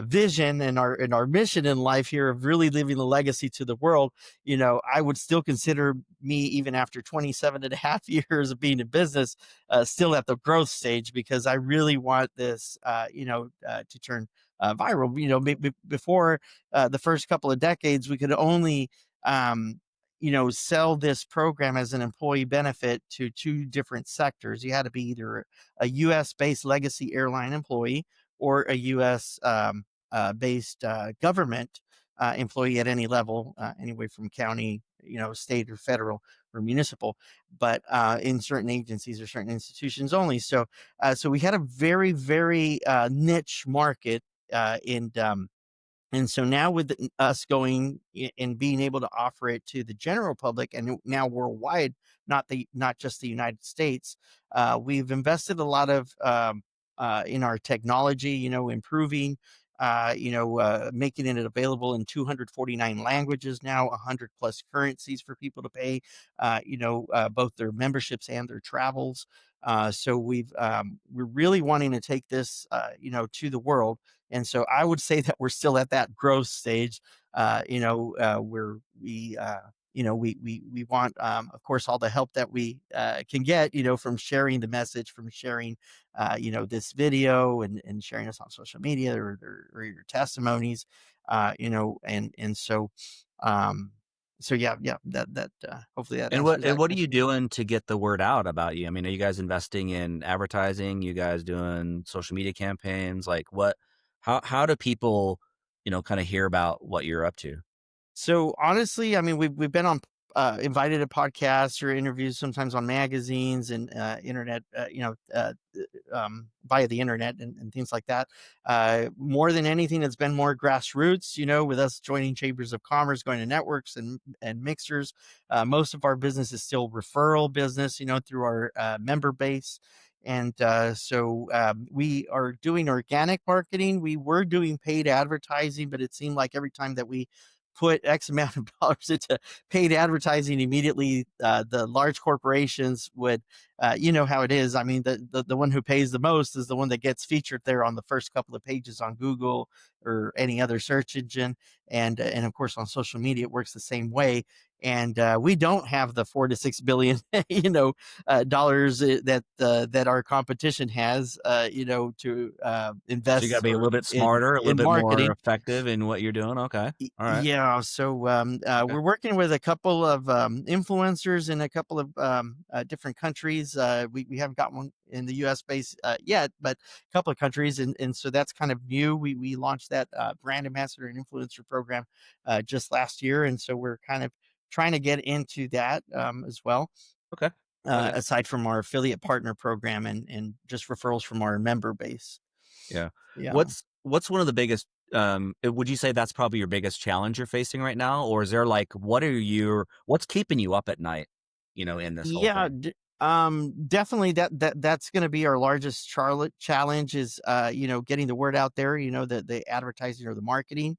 vision and our mission in life here of really leaving the legacy to the world, I would still consider me, even after 27 and a half years of being in business, still at the growth stage, because I really want this, to turn viral. Before the first couple of decades, we could only, sell this program as an employee benefit to two different sectors. You had to be either a US based legacy airline employee or a U.S. Based government employee at any level, anyway from county, state or federal or municipal, but in certain agencies or certain institutions only. So we had a very, very niche market, and so now with us going and being able to offer it to the general public and now worldwide, not just the United States, we've invested a lot of in our technology, improving, making it available in 249 languages now, 100 plus currencies for people to pay, both their memberships and their travels. So we're really wanting to take this, to the world. And so I would say that we're still at that growth stage, where we, we want, of course, all the help that we can get, from sharing the message, from sharing, this video, and sharing us on social media, or your testimonies, and um, so yeah, yeah, hopefully that And answers that what are you question. doing to get the word out about you? I mean, are you guys investing in advertising? You guys doing social media campaigns? Like what how do people, kind of hear about what you're up to? So honestly, I mean, we've been on invited to podcasts or interviews, sometimes on magazines and internet, via the internet, and things like that. More than anything, it's been more grassroots. With us joining chambers of commerce, going to networks and mixers. Most of our business is still referral business. Through our member base. And we are doing organic marketing. We were doing paid advertising, but it seemed like every time that we put X amount of dollars into paid advertising, immediately the large corporations would, you know how it is. I mean, the one who pays the most is the one that gets featured there on the first couple of pages on Google or any other search engine, and of course on social media it works the same way. And we don't have the 4 to 6 billion, dollars that our competition has, to So you got to invest be a or little bit in smarter, a little in bit more marketing. effective in what you're doing. Okay. All right. Yeah, so Okay. we're working with a couple of influencers in a couple of different countries. We haven't got one in the U.S. base yet, but a couple of countries, and so that's kind of new. We launched that brand ambassador and influencer program just last year, and so we're kind of trying to get into that as well. Okay. Okay. Aside from our affiliate partner program and just referrals from our member base. Yeah. Yeah. What's one of the biggest would you say that's probably your biggest challenge you're facing right now? Or is there like what's keeping you up at night, in this whole Yeah, thing? definitely that's going to be our largest Charlotte challenge is getting the word out there, the advertising or the marketing.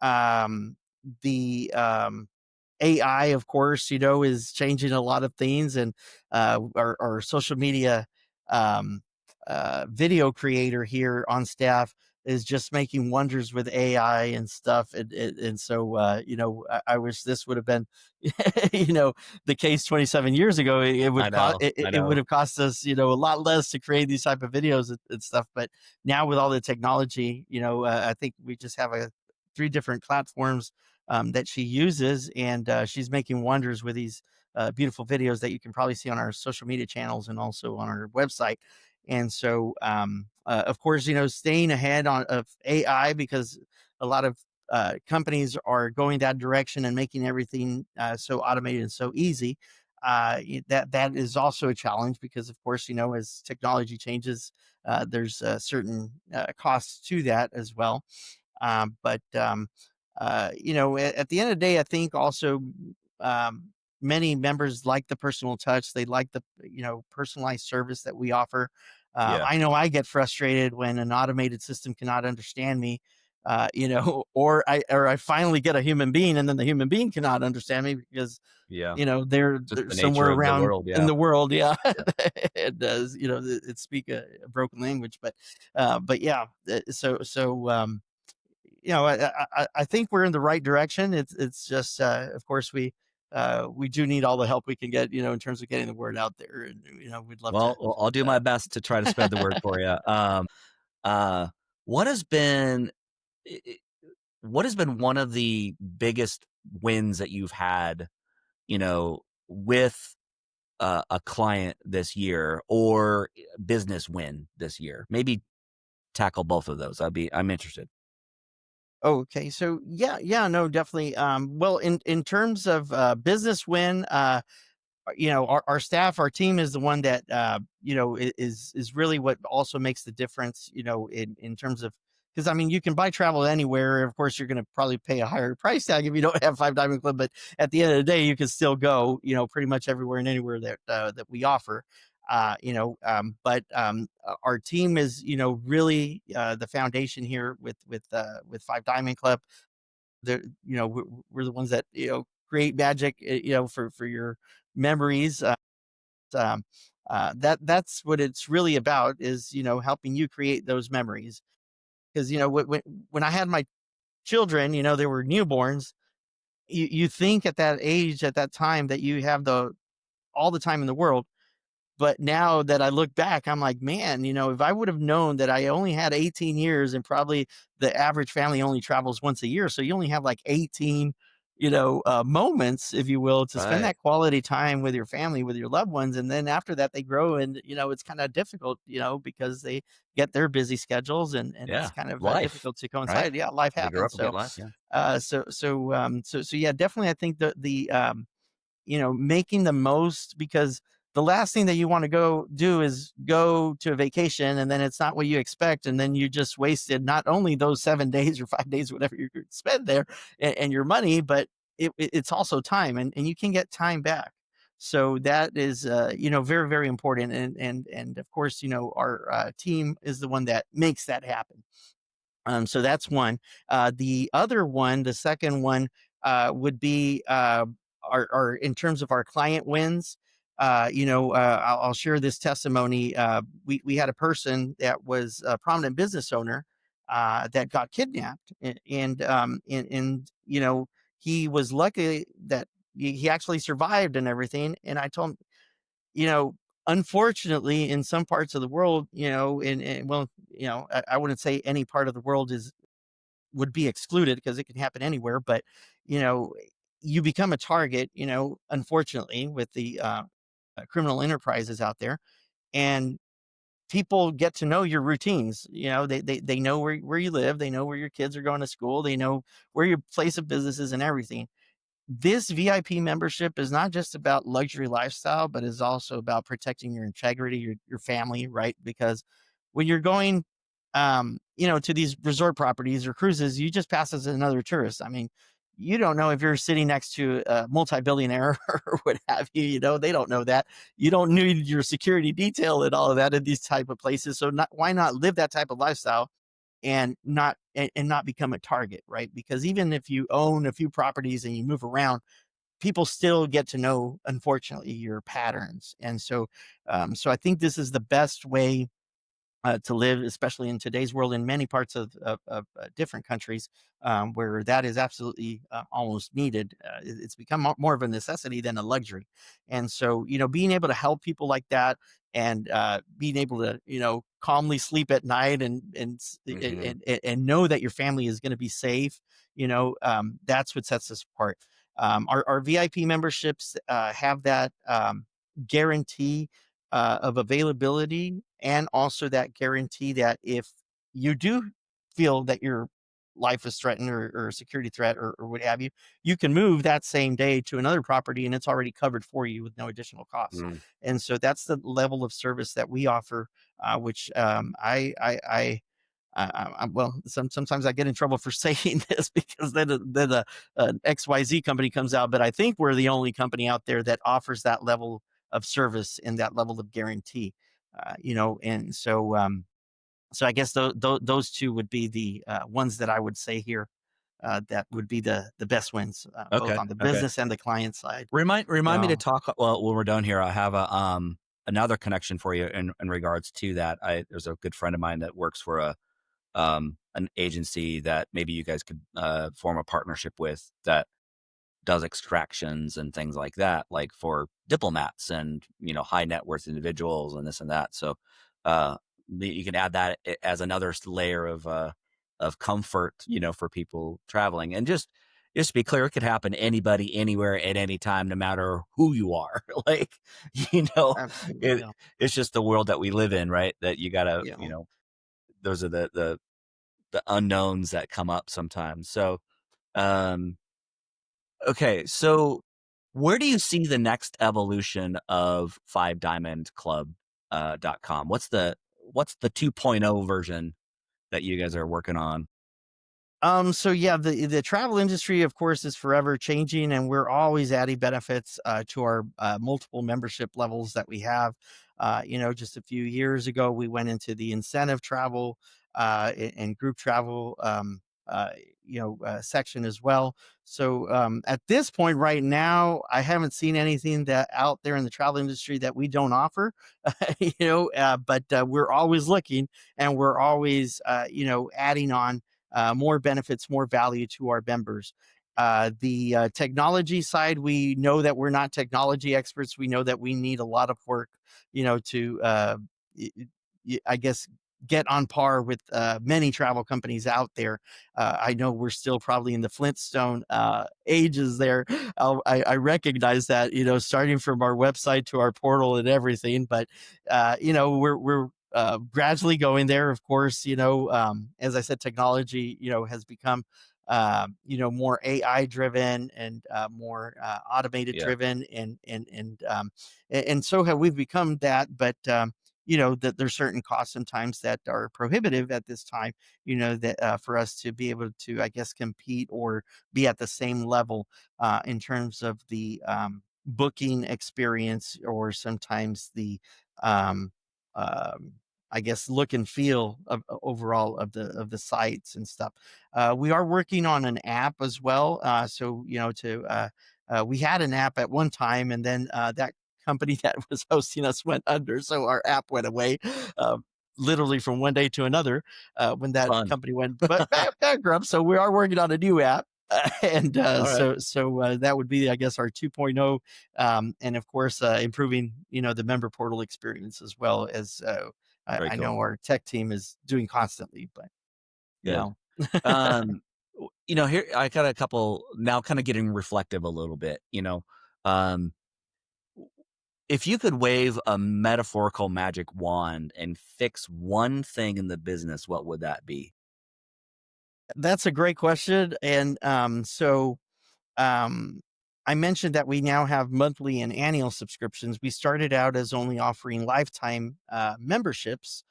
Um the AI, of course, is changing a lot of things, and our social media um, video creator here on staff is just making wonders with AI and stuff. And so, I wish this would have been, you know, the case 27 years ago. It I would cost, know. I it would know. have cost us, a lot less to create these type of videos and stuff. But now with all the technology, I think we just have three different platforms that she uses, and she's making wonders with these beautiful videos that you can probably see on our social media channels and also on our website. And so, of course, staying ahead of AI, because a lot of companies are going that direction and making everything so automated and so easy. That is also a challenge because, of course, as technology changes, there's certain costs to that as well. But at the end of the day, I think also um, many members like the personal touch. They like the personalized service that we offer. Yeah. I know I get frustrated when an automated system cannot understand me. Or I finally get a human being, and then the human being cannot understand me because Yeah. Just they're the somewhere nature of the around world. in Yeah. the world. Yeah, Yeah. it does. It speak a broken language, but yeah. I think we're in the right direction. It's just, of course, we do need all the help we can get, in terms of getting the word out there, and we'd love to. Well, I'll do Uh, my best to try to spread the word for you. Uh, what has been i- i- what has been one of the biggest wins that you've had, with a client this year or business win this year? Maybe tackle both of those. I'm interested. oh, okay, so yeah, yeah, no, definitely. Well, in terms of business win, our staff, our team is the one that is really what also makes the difference, in terms of, because I mean, you can buy travel anywhere. Of course, you're going to probably pay a higher price tag if you don't have Five Diamond Club, but at the end of the day, you can still go, pretty much everywhere and anywhere that we offer. Our team is, really the foundation here with Five Diamond Club. We're the ones that create magic, for your memories. That's what it's really about, is helping you create those memories. Because when I had my children, they were newborns. you think at that age, at that time, that you have the all the time in the world. But now that I look back, I'm like, man, if I would have known that I only had 18 years, and probably the average family only travels once a year. So you only have like 18, moments, if you will, to spend Right. that quality time with your family, with your loved ones. And then after that, they grow, and, it's kind of difficult, because they get their busy schedules, and it's Yeah. kind of Life, difficult to right? coincide. Yeah, life They grow happens. up and get So, life. Yeah. yeah, definitely. I think making the most, because the last thing that you want to go do is go to a vacation and then it's not what you expect. And then you just wasted not only those 7 days or 5 days, whatever you could spend there, and your money, but it's also time, and you can get time back. So that is, very, very important. And of course, our team is the one that makes that happen. So that's one. The other one, the second one, would be our in terms of our client wins. I'll share this testimony. We had a person that was a prominent business owner that got kidnapped, and he was lucky that he actually survived and everything. And I told him, you know, unfortunately, in some parts of the world, and well, I wouldn't say any part of the world is would be excluded, because it can happen anywhere. But you know, you become a target, unfortunately, with the criminal enterprises out there, and people get to know your routines. They know where you live, they know where your kids are going to school, they know where your place of business is and everything. This VIP membership is not just about luxury lifestyle, but is also about protecting your integrity, your family, right? Because when you're going, to these resort properties or cruises, you just pass as another tourist. I mean, you don't know if you're sitting next to a multi-billionaire or what have you. They don't know that. You don't need your security detail and all of that in these type of places. So why not live that type of lifestyle and not become a target, right? Because even if you own a few properties and you move around, people still get to know, unfortunately, your patterns. And so I think this is the best way to live, especially in today's world, in many parts of different countries, where that is absolutely almost needed. It's become more of a necessity than a luxury. And so, being able to help people like that, and being able to, calmly sleep at night, Hmm. and know that your family is going to be safe, that's what sets us apart. Our VIP memberships have that guarantee of availability, and also that guarantee that if you do feel that your life is threatened, or a security threat, or what have you, you can move that same day to another property, and it's already covered for you with no additional costs. And so that's the level of service that we offer, which well, sometimes I get in trouble for saying this, because then an XYZ company comes out, but I think we're the only company out there that offers that level of service and that level of guarantee. And so I guess those two would be the ones that I would say here, that would be the best wins, both Okay. on the Okay. business and the client side. Remind me to So, talk. Well, when we're done here, I have a another connection for you in regards to that. There's a good friend of mine that works for a an agency that maybe you guys could form a partnership with, that does extractions and things like that, like for diplomats and high net worth individuals and this and that. So uh, you can add that as another layer of comfort, for people traveling. And just to be clear, it could happen to anybody, anywhere, at any time, no matter who you are. Like, you know, absolutely, it yeah, it's just the world that we live in, right? That you gotta, yeah. those are the unknowns that come up sometimes. So um okay, so where do you see the next evolution of Five Diamond Club .com? What's the 2.0 version that you guys are working on? So yeah, the travel industry, of course, is forever changing, and we're always adding benefits to our multiple membership levels that we have. Just a few years ago, we went into the incentive travel and group travel, section as well. So at this point, right now, I haven't seen anything that out there in the travel industry that we don't offer. But we're always looking, and we're always, adding on more benefits, more value to our members. The technology side, we know that we're not technology experts. We know that we need a lot of work, to y- I guess get on par with many travel companies out there. I know we're still probably in the Flintstone ages there. I recognize that, starting from our website to our portal and everything, but we're gradually going there. Of course, as I said, technology, has become more AI driven and more automated Yeah. driven, and so have we've become that. But that there's certain costs sometimes that are prohibitive at this time. That for us to be able to, I guess, compete or be at the same level in terms of the booking experience, or sometimes the um, um, I guess look and feel of overall of the sites and stuff. We are working on an app as well. So, we had an app at one time, and then that company that was hosting us went under. So our app went away, uh, literally from one day to another when that Fun. company went bankrupt. So we are working on a new app. And All right. that would be, I guess, our 2.0, and of course, improving, the member portal experience, as well as Very I cool. know our tech team is doing constantly, but you Good. know, Here I got a couple now kind of getting reflective a little bit, Um, if you could wave a metaphorical magic wand and fix one thing in the business, what would that be? that's a great question. And um, I mentioned that we now have monthly and annual subscriptions. We started out as only offering lifetime memberships,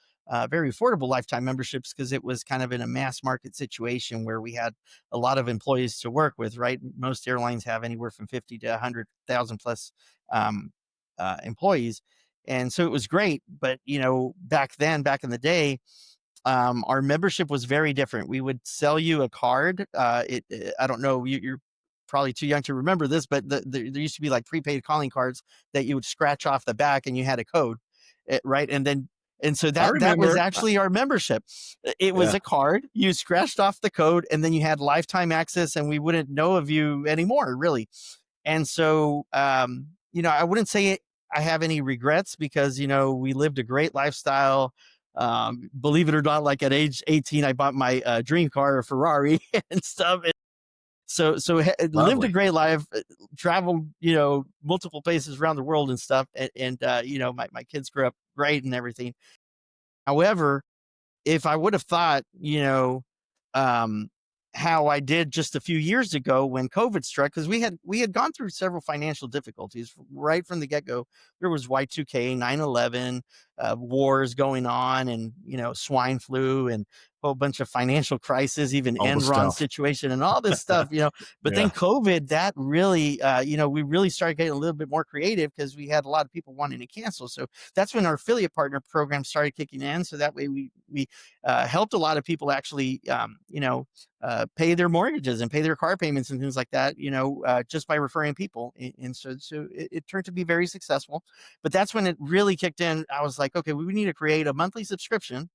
very affordable lifetime memberships, because it was kind of in a mass market situation where we had a lot of employees to work with, right? Most airlines have anywhere from 50 to 100,000 plus um, employees. And so it was great. But, back then, back in the day, our membership was very different. We would sell you a card. I don't know, you're probably too young to remember this, but there used to be like prepaid calling cards that you would scratch off the back, and you had a code, right? And so I that was remember. actually our membership. It was Yeah. a card. You scratched off the code, and then you had lifetime access, and we wouldn't know of you anymore, really. And so, I wouldn't say I have any regrets, because, we lived a great lifestyle. Believe it or not, like at age 18, I bought my dream car, a Ferrari and stuff. And lived a Lovely. great life, traveled, multiple places around the world and stuff. And my kids grew up great and everything. However, if I would have thought, um, how I did just a few years ago when COVID struck, because we had gone through several financial difficulties right from the get go. There was Y2K, 9/11, wars going on, and swine flu, and a whole bunch of financial crisis, even All the Enron stuff. situation, and all this stuff. But then Yeah. COVID, that really, we really started getting a little bit more creative, because we had a lot of people wanting to cancel. So that's when our affiliate partner program started kicking in. So that way we helped a lot of people actually, pay their mortgages and pay their car payments and things like that, just by referring people. And so it turned to be very successful. But that's when it really kicked in. I was like, okay, we need to create a monthly subscription.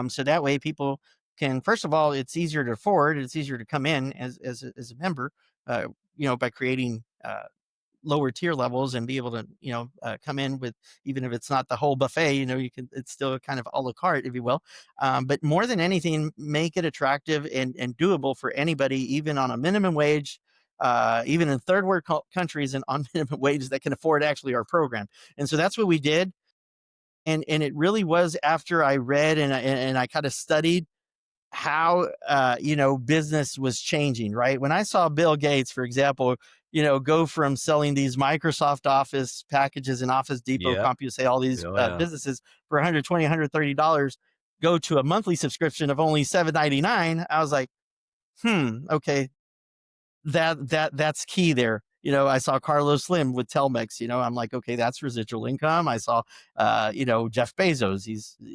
So that way people can, first of all, it's easier to afford. It's easier to come in as a member, by creating lower tier levels, and be able to come in with, even if it's not the whole buffet, you can, it's still kind of a la carte, if you will. But more than anything, make it attractive and doable for anybody, even on a minimum wage, even in third world countries, and on minimum wages, that can afford actually our program. And so that's what we did. And it really was after I read, and I kind of studied how business was changing, right? When I saw Bill Gates, for example, go from selling these Microsoft Office packages in Office Depot, Yep. CompuSay, all these Oh, yeah. businesses for 120, $130, go to a monthly subscription of only 7.99, I was like, okay, that's key there. I saw Carlos Slim with Telmex. I'm like, okay, that's residual income. I saw, Jeff Bezos.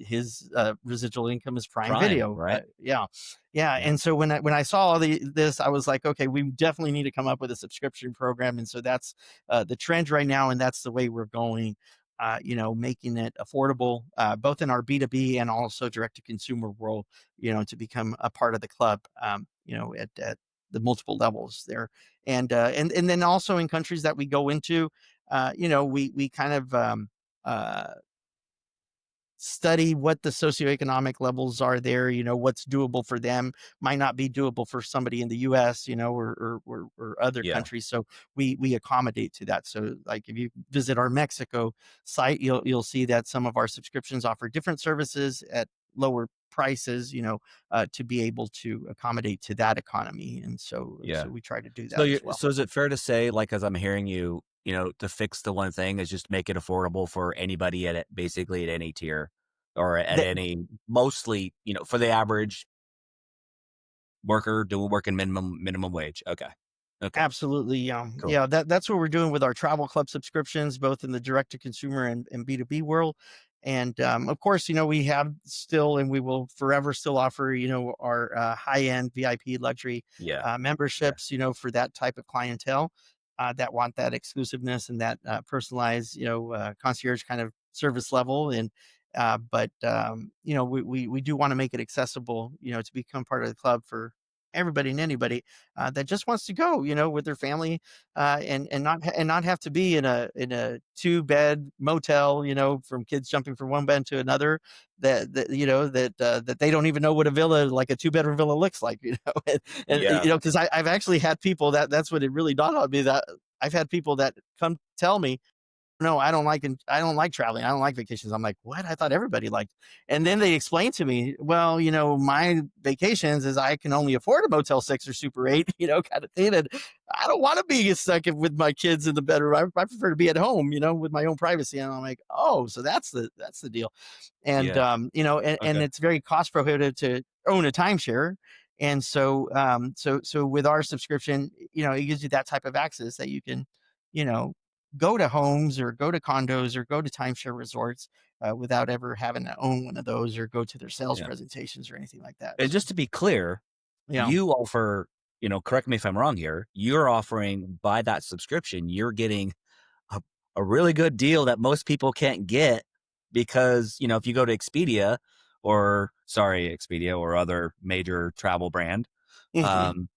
His residual income is Prime Prime, Video. right? Yeah, yeah. Yeah. And so when I saw all this, I was like, okay, we definitely need to come up with a subscription program. And so that's the trend right now, and that's the way we're going. Making it affordable, both in our B2B and also direct to consumer world. To become a part of the club. At the multiple levels there. And then also in countries that we go into, we kind of uh, study what the socioeconomic levels are there, what's doable for them might not be doable for somebody in the US, or other Yeah. countries. So we accommodate to that. So like if you visit our Mexico site, you'll see that some of our subscriptions offer different services at lower prices, to be able to accommodate to that economy. And so Yeah. we try to do So that you as well. so is it fair to say, like, as I'm hearing you, to fix the one thing is just make it affordable for anybody at it, basically at any tier or at That any mostly, for the average worker doing working minimum wage. Okay. Okay. Absolutely, Cool. yeah, that's what we're doing with our travel club subscriptions, both in the direct to consumer and B2B world. And of course, we have still and we will forever still offer, our high end VIP luxury Yeah. Yeah. memberships, for that type of clientele that want that exclusiveness and that personalized, concierge kind of service level. And but we do want to make it accessible, to become part of the club for everybody and anybody that just wants to go, with their family, and not have to be in a 2-bed motel, from kids jumping from one bed to another, that they don't even know what a villa, like a 2-bedroom villa, looks like, and Yeah. because I've actually had people that's what it really dawned on me, that I've had people that come tell me, no, I don't like traveling. I don't like vacations. I'm like, what? I thought everybody liked. And then they explained to me, well, my vacations is I can only afford a Motel 6 or Super 8, kind of thing. And I don't want to be stuck with my kids in the bedroom. I prefer to be at home, with my own privacy. And I'm like, oh, so that's the deal. And Yeah. and Okay. it's very cost prohibitive to own a timeshare. And so with our subscription, it gives you that type of access that you can, you know, go to homes or go to condos or go to timeshare resorts without ever having to own one of those or go to their sales Yeah. presentations or anything like that. And So, just to be clear, yeah. you offer, correct me if I'm wrong here, you're offering by that subscription, you're getting a, a really good deal that most people can't get because, if you go to Expedia or other major travel brand, Mhm. um,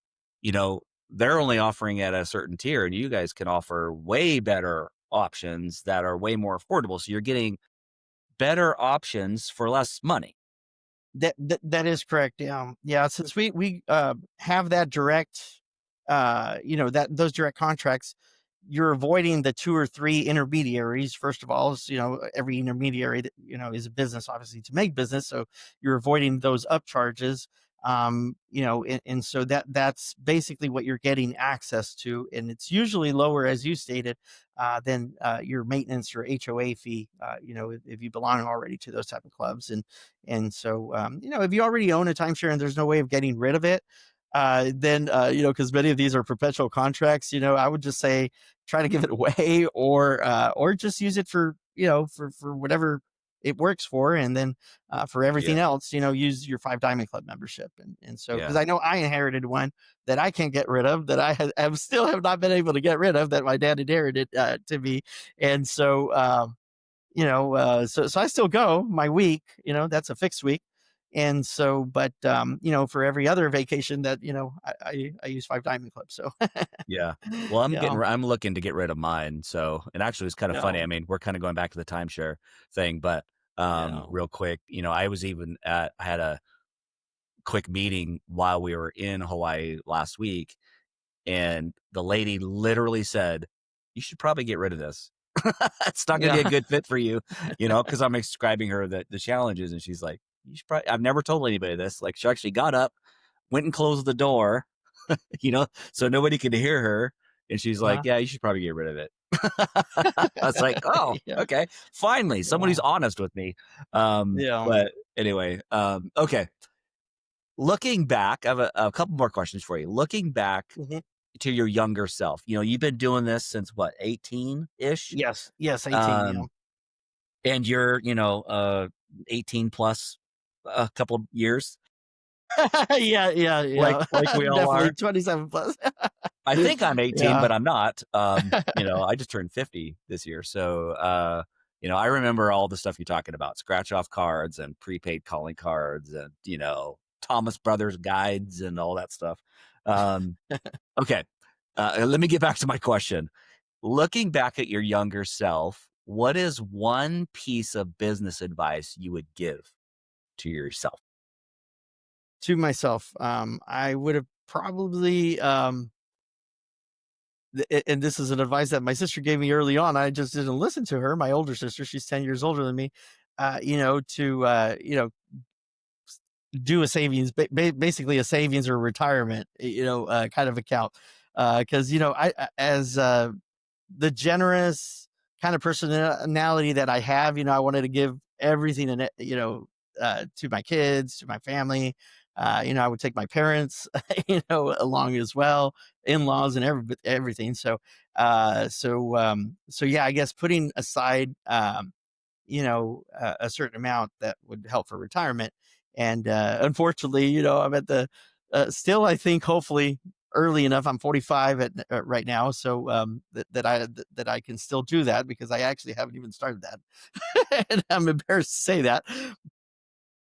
you know, they're only offering at a certain tier and you guys can offer way better options that are way more affordable. So you're getting better options for less money. That is correct. Yeah, yeah. Since we have that direct, that those direct contracts, you're avoiding the two or three intermediaries. First of all, is, every intermediary that is a business, obviously, to make business. So you're avoiding those upcharges. And so that's basically what you're getting access to, and it's usually lower, as you stated, than your maintenance or HOA fee. If you belong already to those type of clubs. And so, if you already own a timeshare and there's no way of getting rid of it, then, because many of these are perpetual contracts, I would just say try to give it away, or just use it for, for whatever it works for. And then for Yeah. everything else, use your Five Diamond Club membership. And so, because Yeah. I know I inherited one that I can't get rid of, that I have still have not been able to get rid of, that my dad inherited to me. And so, so I still go my week, that's a fixed week. And so, but for every other vacation that, I use Five Diamond Club. So Yeah. Well, yeah, I'm looking to get rid of mine. So, and actually it's kind of yeah, funny. I mean, we're kind of going back to the timeshare thing, but yeah. real quick, I had a quick meeting while we were in Hawaii last week and the lady literally said, "You should probably get rid of this. It's not going to be a Yeah. good fit for you," because I'm describing her the challenges and she's like, "You should probably I've never told anybody this." Like she actually got up, went and closed the door, so nobody could hear her. And she's like, Uh-huh. "Yeah, you should probably get rid of it." I was like, "Oh, Yeah. okay. Finally, somebody's Yeah. honest with me." Yeah. But anyway, okay. Looking back, I have a couple more questions for you. Looking back Mhm. to your younger self, you've been doing this since what, 18-ish? Yes. Yes. 18. Yeah. Um, and you're, 18 plus a couple of years, Yeah. Yeah. Yeah. like we all Definitely are. 27 plus. I think I'm 18, Yeah. but I'm not. I just turned 50 this year. So, I remember all the stuff you're talking about, scratch off cards and prepaid calling cards and, Thomas Brothers guides and all that stuff. Um, okay, let me get back to my question. Looking back at your younger self, what is one piece of business advice you would give to yourself? To myself, I would have probably, and this is an advice that my sister gave me early on. I just didn't listen to her. My older sister, she's 10 years older than me. To do a savings, basically a savings or retirement, kind of account. Because as the generous kind of personality that I have, I wanted to give everything and to my kids, to my family. I would take my parents, along as well, in-laws and everything. So yeah, I guess putting aside, a certain amount that would help for retirement. And unfortunately, I'm at the still, I think, hopefully early enough. I'm 45 right now, so that I can still do that because I actually haven't even started that, and I'm embarrassed to say that.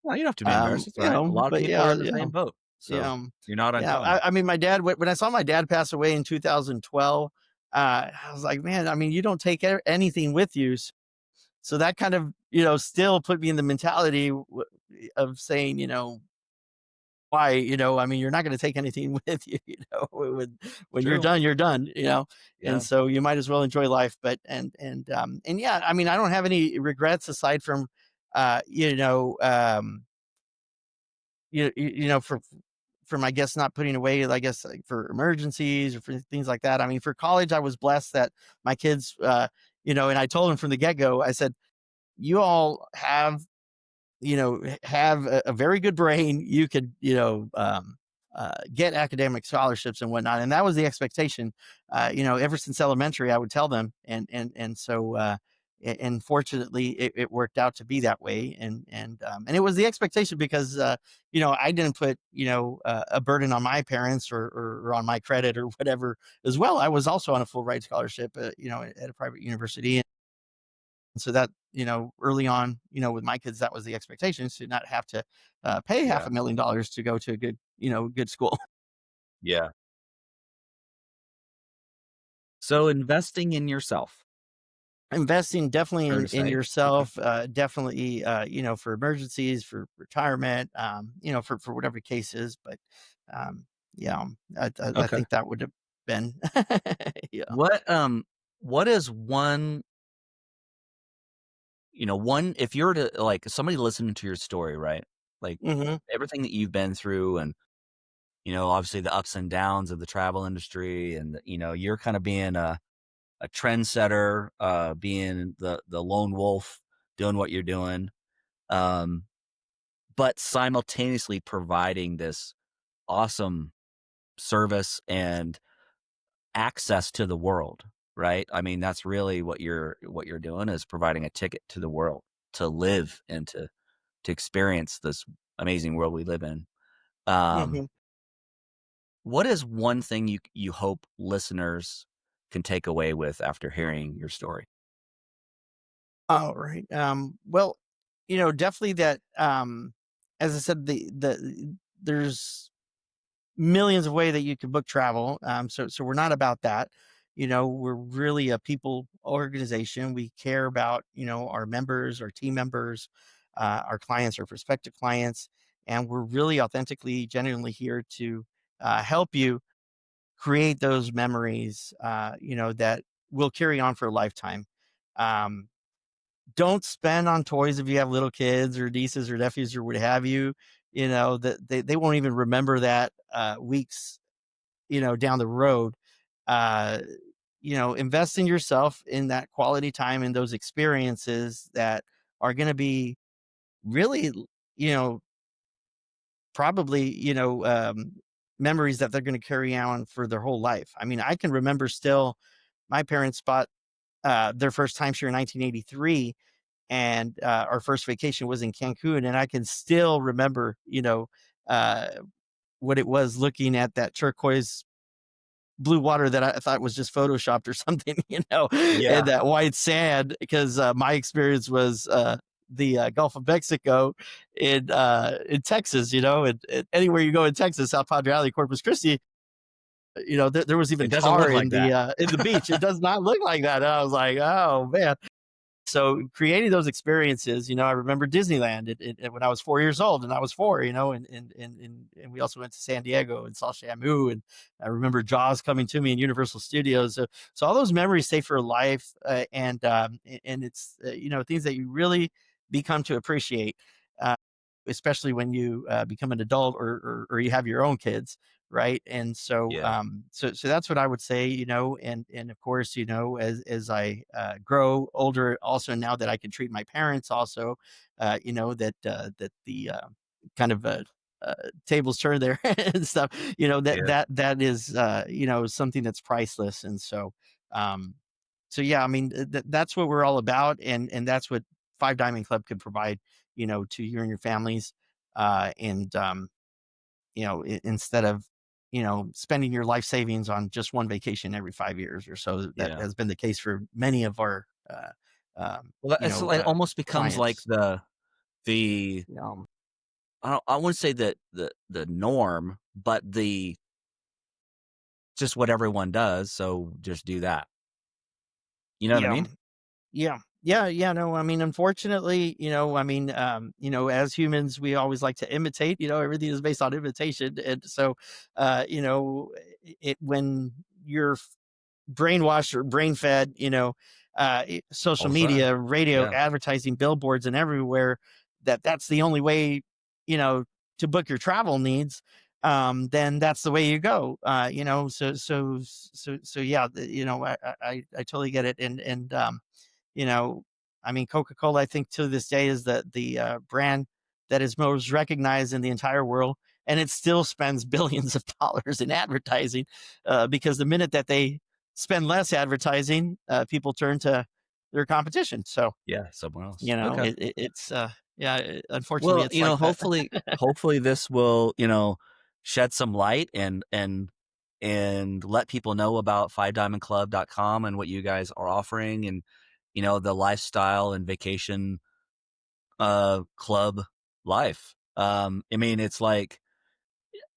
Well, you don't have to be embarrassed. It's all right. A lot of But people are yeah, in the same boat, yeah, so you're not yeah. uncommon. I mean, my dad, when I saw my dad pass away in 2012, I was like, man, I mean, you don't take anything with you. So that kind of, still put me in the mentality of saying, why, I mean, you're not going to take anything with you, when you're True. done, you're done. And Yeah. so you might as well enjoy life. And yeah, I mean, I don't have any regrets aside from, uh, you know, um, from, I guess, not putting away, I guess, like for emergencies or for things like that. I mean, for college, I was blessed that my kids, and I told them from the get go, I said, you all have a very good brain. You could, get academic scholarships and whatnot. And that was the expectation, ever since elementary, I would tell them. And fortunately it worked out to be that way. And it was the expectation because, I didn't put, a burden on my parents or on my credit or whatever as well. I was also on a full ride scholarship, at a private university. So that, early on, with my kids, that was the expectation to not have to pay half Yeah. $1,000,000 to go to a good, good school. Yeah. So investing in yourself, Investing definitely fair to in say? Okay. yourself, definitely, for emergencies, for retirement, for whatever the case is. But yeah, I Okay. think that would have been, yeah. What, what is one, one if you're to like somebody listening to your story, right? Like Hmm. everything that you've been through and, obviously the ups and downs of the travel industry and, you're kind of being a trendsetter, being the lone wolf, doing what you're doing, um, but simultaneously providing this awesome service and access to the world, right? I mean, that's really what you're doing is providing a ticket to the world to live and to experience this amazing world we live in. Um, Hmm. what is one thing you hope listeners can take away with after hearing your story? All right. Well, definitely that. As I said, there's millions of ways that you can book travel. So we're not about that. We're really a people organization. We care about, our members, our team members, our clients, our prospective clients, and we're really authentically, genuinely here to help you create those memories, that will carry on for a lifetime. Um, don't spend on toys if you have little kids or nieces or nephews or what have you. That they won't even remember that weeks, down the road. Uh, invest in yourself in that quality time and those experiences that are going to be really, you know, probably, memories that they're going to carry on for their whole life. I mean, I can remember still my parents bought their first timeshare in 1983, and our first vacation was in Cancun, and I can still remember, uh, what it was looking at that turquoise blue water that I thought was just photoshopped or something, and Yeah. that white sand because my experience was the Gulf of Mexico in Texas, and anywhere you go in Texas, South Padre Island, Corpus Christi. there was even It doesn't tar look like that. in the beach. It does not look like that. And I was like, oh man. So creating those experiences, I remember Disneyland when I was 4 years old, and I was four, and we also went to San Diego and saw Shamu, and I remember Jaws coming to me in Universal Studios. So all those memories stay for life, and it's things that you really become to appreciate, uh, especially when you become an adult, or you have your own kids, right? And so Yeah, so that's what I would say, and of course, as I grow older, also now that I can treat my parents, also, that the kind of uh, tables turn there and stuff, yeah, that is something that's priceless. And so yeah, I mean, that's what we're all about, and that's what Five Diamond Club could provide, to you and your families, and instead of spending your life savings on just one vacation every 5 years or so. That yeah. has been the case for many of our Well, it's like almost becomes like clients. the Um, I wouldn't say that the norm, but the just what everyone does, so just do that. You know what I yeah, mean? yeah. No, I mean, unfortunately, as humans, we always like to imitate. Everything is based on imitation, and so, when you're brainwashed or brain fed, All social the time. media, radio, Yeah, advertising, billboards, and everywhere, that's the only way, you know, to book your travel needs. Then that's the way you go. So yeah, I totally get it. And you know, I mean, Coca-Cola, I think to this day is the brand that is most recognized in the entire world, and it still spends billions of dollars in advertising, because the minute that they spend less advertising, people turn to their competition. So, yeah, someone else. Okay. yeah, unfortunately, Well, it's like that. hopefully this will, shed some light and let people know about FiveDiamondClub.com and what you guys are offering and, the lifestyle and vacation, club life. I mean, it's like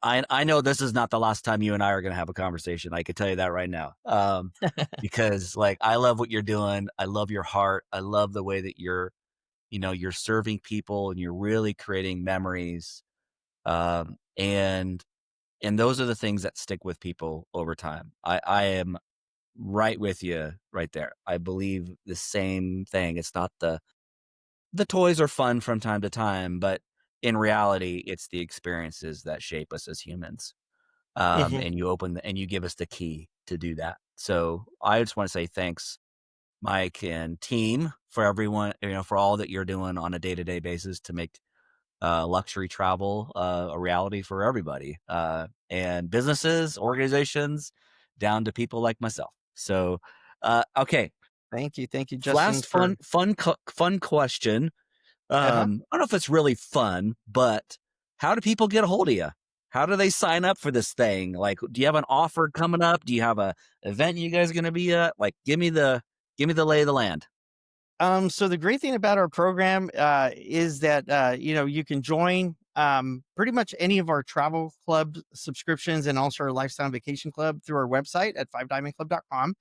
I know this is not the last time you and I are gonna have a conversation. I can tell you that right now. Because, like, I love what you're doing. I love your heart. I love the way that you're serving people and you're really creating memories. And those are the things that stick with people over time. I am right with you right there. I believe the same thing. It's not the toys are fun from time to time, but in reality, it's the experiences that shape us as humans. Mhm. And and you give us the key to do that. So I just want to say thanks, Mike and team, for everyone, for all that you're doing on a day to day basis to make luxury travel a reality for everybody, and businesses, organizations, down to people like myself. So, okay, Thank you, Justin, last for fun question. uh-huh. I don't know if it's really fun, but how do people get a hold of you? How do they sign up for this thing? Like, do you have an offer coming up? Do you have a event you guys are going to be at? Like, give me the lay of the land. So the great thing about our program is that you can join pretty much any of our travel club subscriptions, and also our lifestyle and vacation club, through our website at fivediamondclub.com.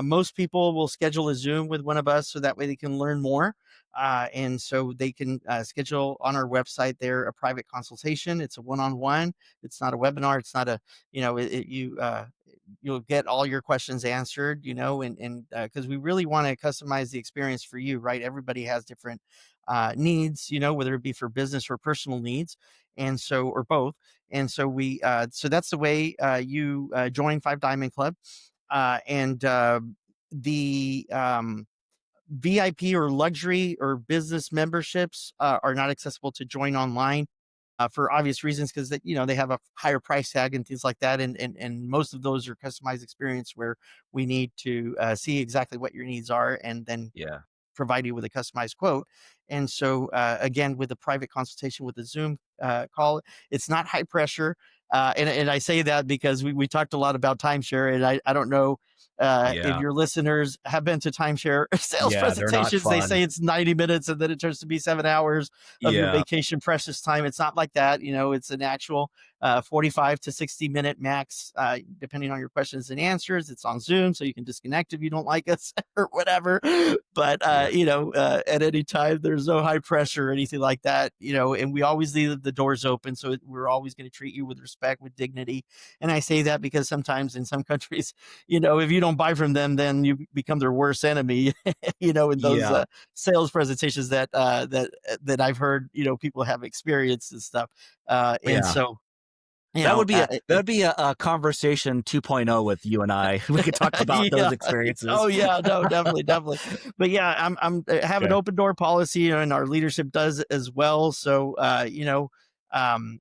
Most people will schedule a Zoom with one of us, so that way they can learn more. And so they can schedule on our website there a private consultation. It's a one-on-one. It's not a webinar. It's not a, you'll get all your questions answered, and because we really want to customize the experience for you, right? Everybody has different needs, whether it be for business or personal needs, and so, or both. And so so that's the way you join Five Diamond Club, and the VIP or luxury or business memberships are not accessible to join online, for obvious reasons, because they have a higher price tag and things like that, and most of those are customized experience where we need to see exactly what your needs are, and then Yeah, provide you with a customized quote. And so, again, with the private consultation with the Zoom call, it's not high pressure. And I say that because we talked a lot about timeshare, and I don't know if Yeah. your listeners have been to timeshare sales Yeah, they're not presentations, they fun. say it's 90 minutes and then it turns to be 7 hours of your Yeah. vacation precious time. It's not like that. It's an actual 45 to 60-minute max, depending on your questions and answers. It's on Zoom, so you can disconnect if you don't like us or whatever. But Yeah. at any time, there's no high pressure or anything like that. And we always leave the doors open, so we're always going to treat you with respect, with dignity. And I say that because sometimes in some countries, if you don't buy from them, then you become their worst enemy. In those Yeah. sales presentations that I've heard, people have experienced and stuff. And Yeah. so, That would be a conversation 2.0 with you and I. We could talk about those yeah. experiences. Oh yeah, no, definitely, definitely. But yeah, I'm have an Okay. open door policy, and our leadership does as well. So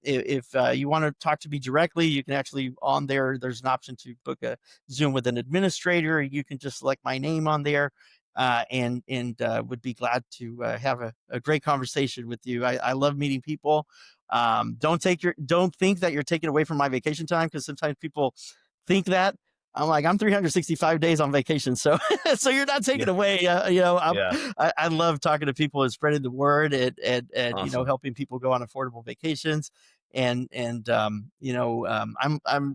if you want to talk to me directly, you can actually on there. There's an option to book a Zoom with an administrator. You can just select my name on there. And would be glad to have a great conversation with you. I love meeting people. Don't think that you're taking away from my vacation time, because sometimes people think that. I'm like, I'm 365 days on vacation, so so you're not taking Yeah. away. Yeah. I love talking to people and spreading the word, and Awesome. helping people go on affordable vacations. I'm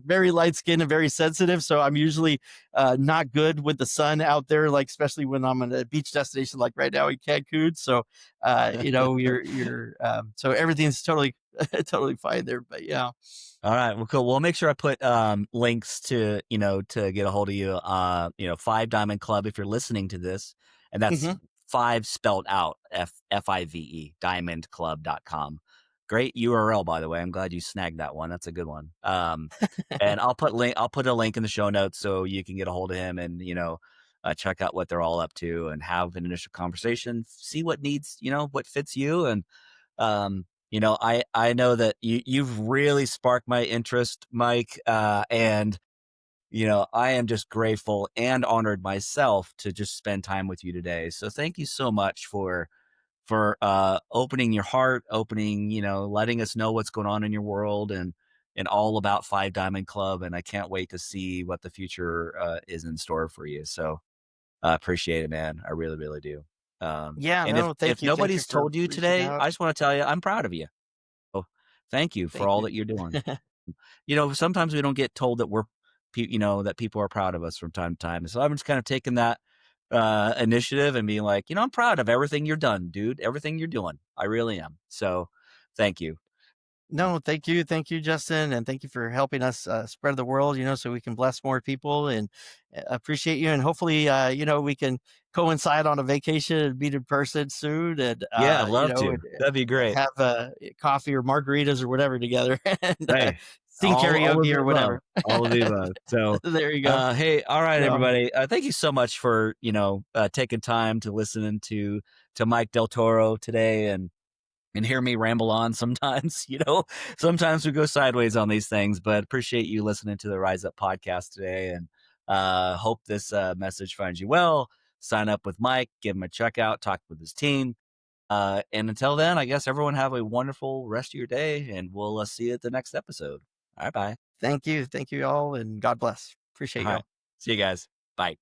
very light skinned and very sensitive, so I'm usually not good with the sun out there, like especially when I'm in a beach destination like right now in Cancun. So so everything's totally totally fine there. But yeah. All right. Well, cool. We'll make sure I put links to, to get a hold of you. Five Diamond Club, if you're listening to this, and that's Hmm. five spelled out, FIVE, diamondclub.com. Great URL, by the way. I'm glad you snagged that one. That's a good one. And I'll put a link in the show notes so you can get a hold of him and, check out what they're all up to and have an initial conversation, see what needs, what fits you. And I know that you've really sparked my interest, Mike, and I am just grateful and honored myself to just spend time with you today. So thank you so much for opening your heart, opening, letting us know what's going on in your world and all about Five Diamond Club. And I can't wait to see what the future is in store for you. So I appreciate it, man. I really, really do. Yeah, And if no, if thank you nobody's for told you reaching today, out. I just want to tell you I'm proud of you. Oh, thank you for Thank all you. that you're doing. Sometimes we don't get told that that people are proud of us from time to time. So I'm just kind of taking that initiative and being like, I'm proud of everything you're done, dude. Everything you're doing. I really am. So thank you. No, thank you, Justin, and thank you for helping us spread the world. So we can bless more people, and appreciate you. And hopefully, we can coincide on a vacation and meet in person soon, and Yeah, I'd love to. That'd be great. have coffee or margaritas or whatever together, and Hey, sing all of karaoke the or above. whatever. All of the above. So There you go. hey, all right, No, everybody. Thank you so much for, taking time to listen to Mike Del Toro today and hear me ramble on sometimes. Sometimes we go sideways on these things, but appreciate you listening to the Rise Up podcast today. And hope this message finds you well. Sign up with Mike, give him a check out, talk with his team. And until then, I guess everyone have a wonderful rest of your day, and we'll see you at the next episode. All right, bye. thank you all, and God bless. Appreciate All right, y'all. see you guys. Bye.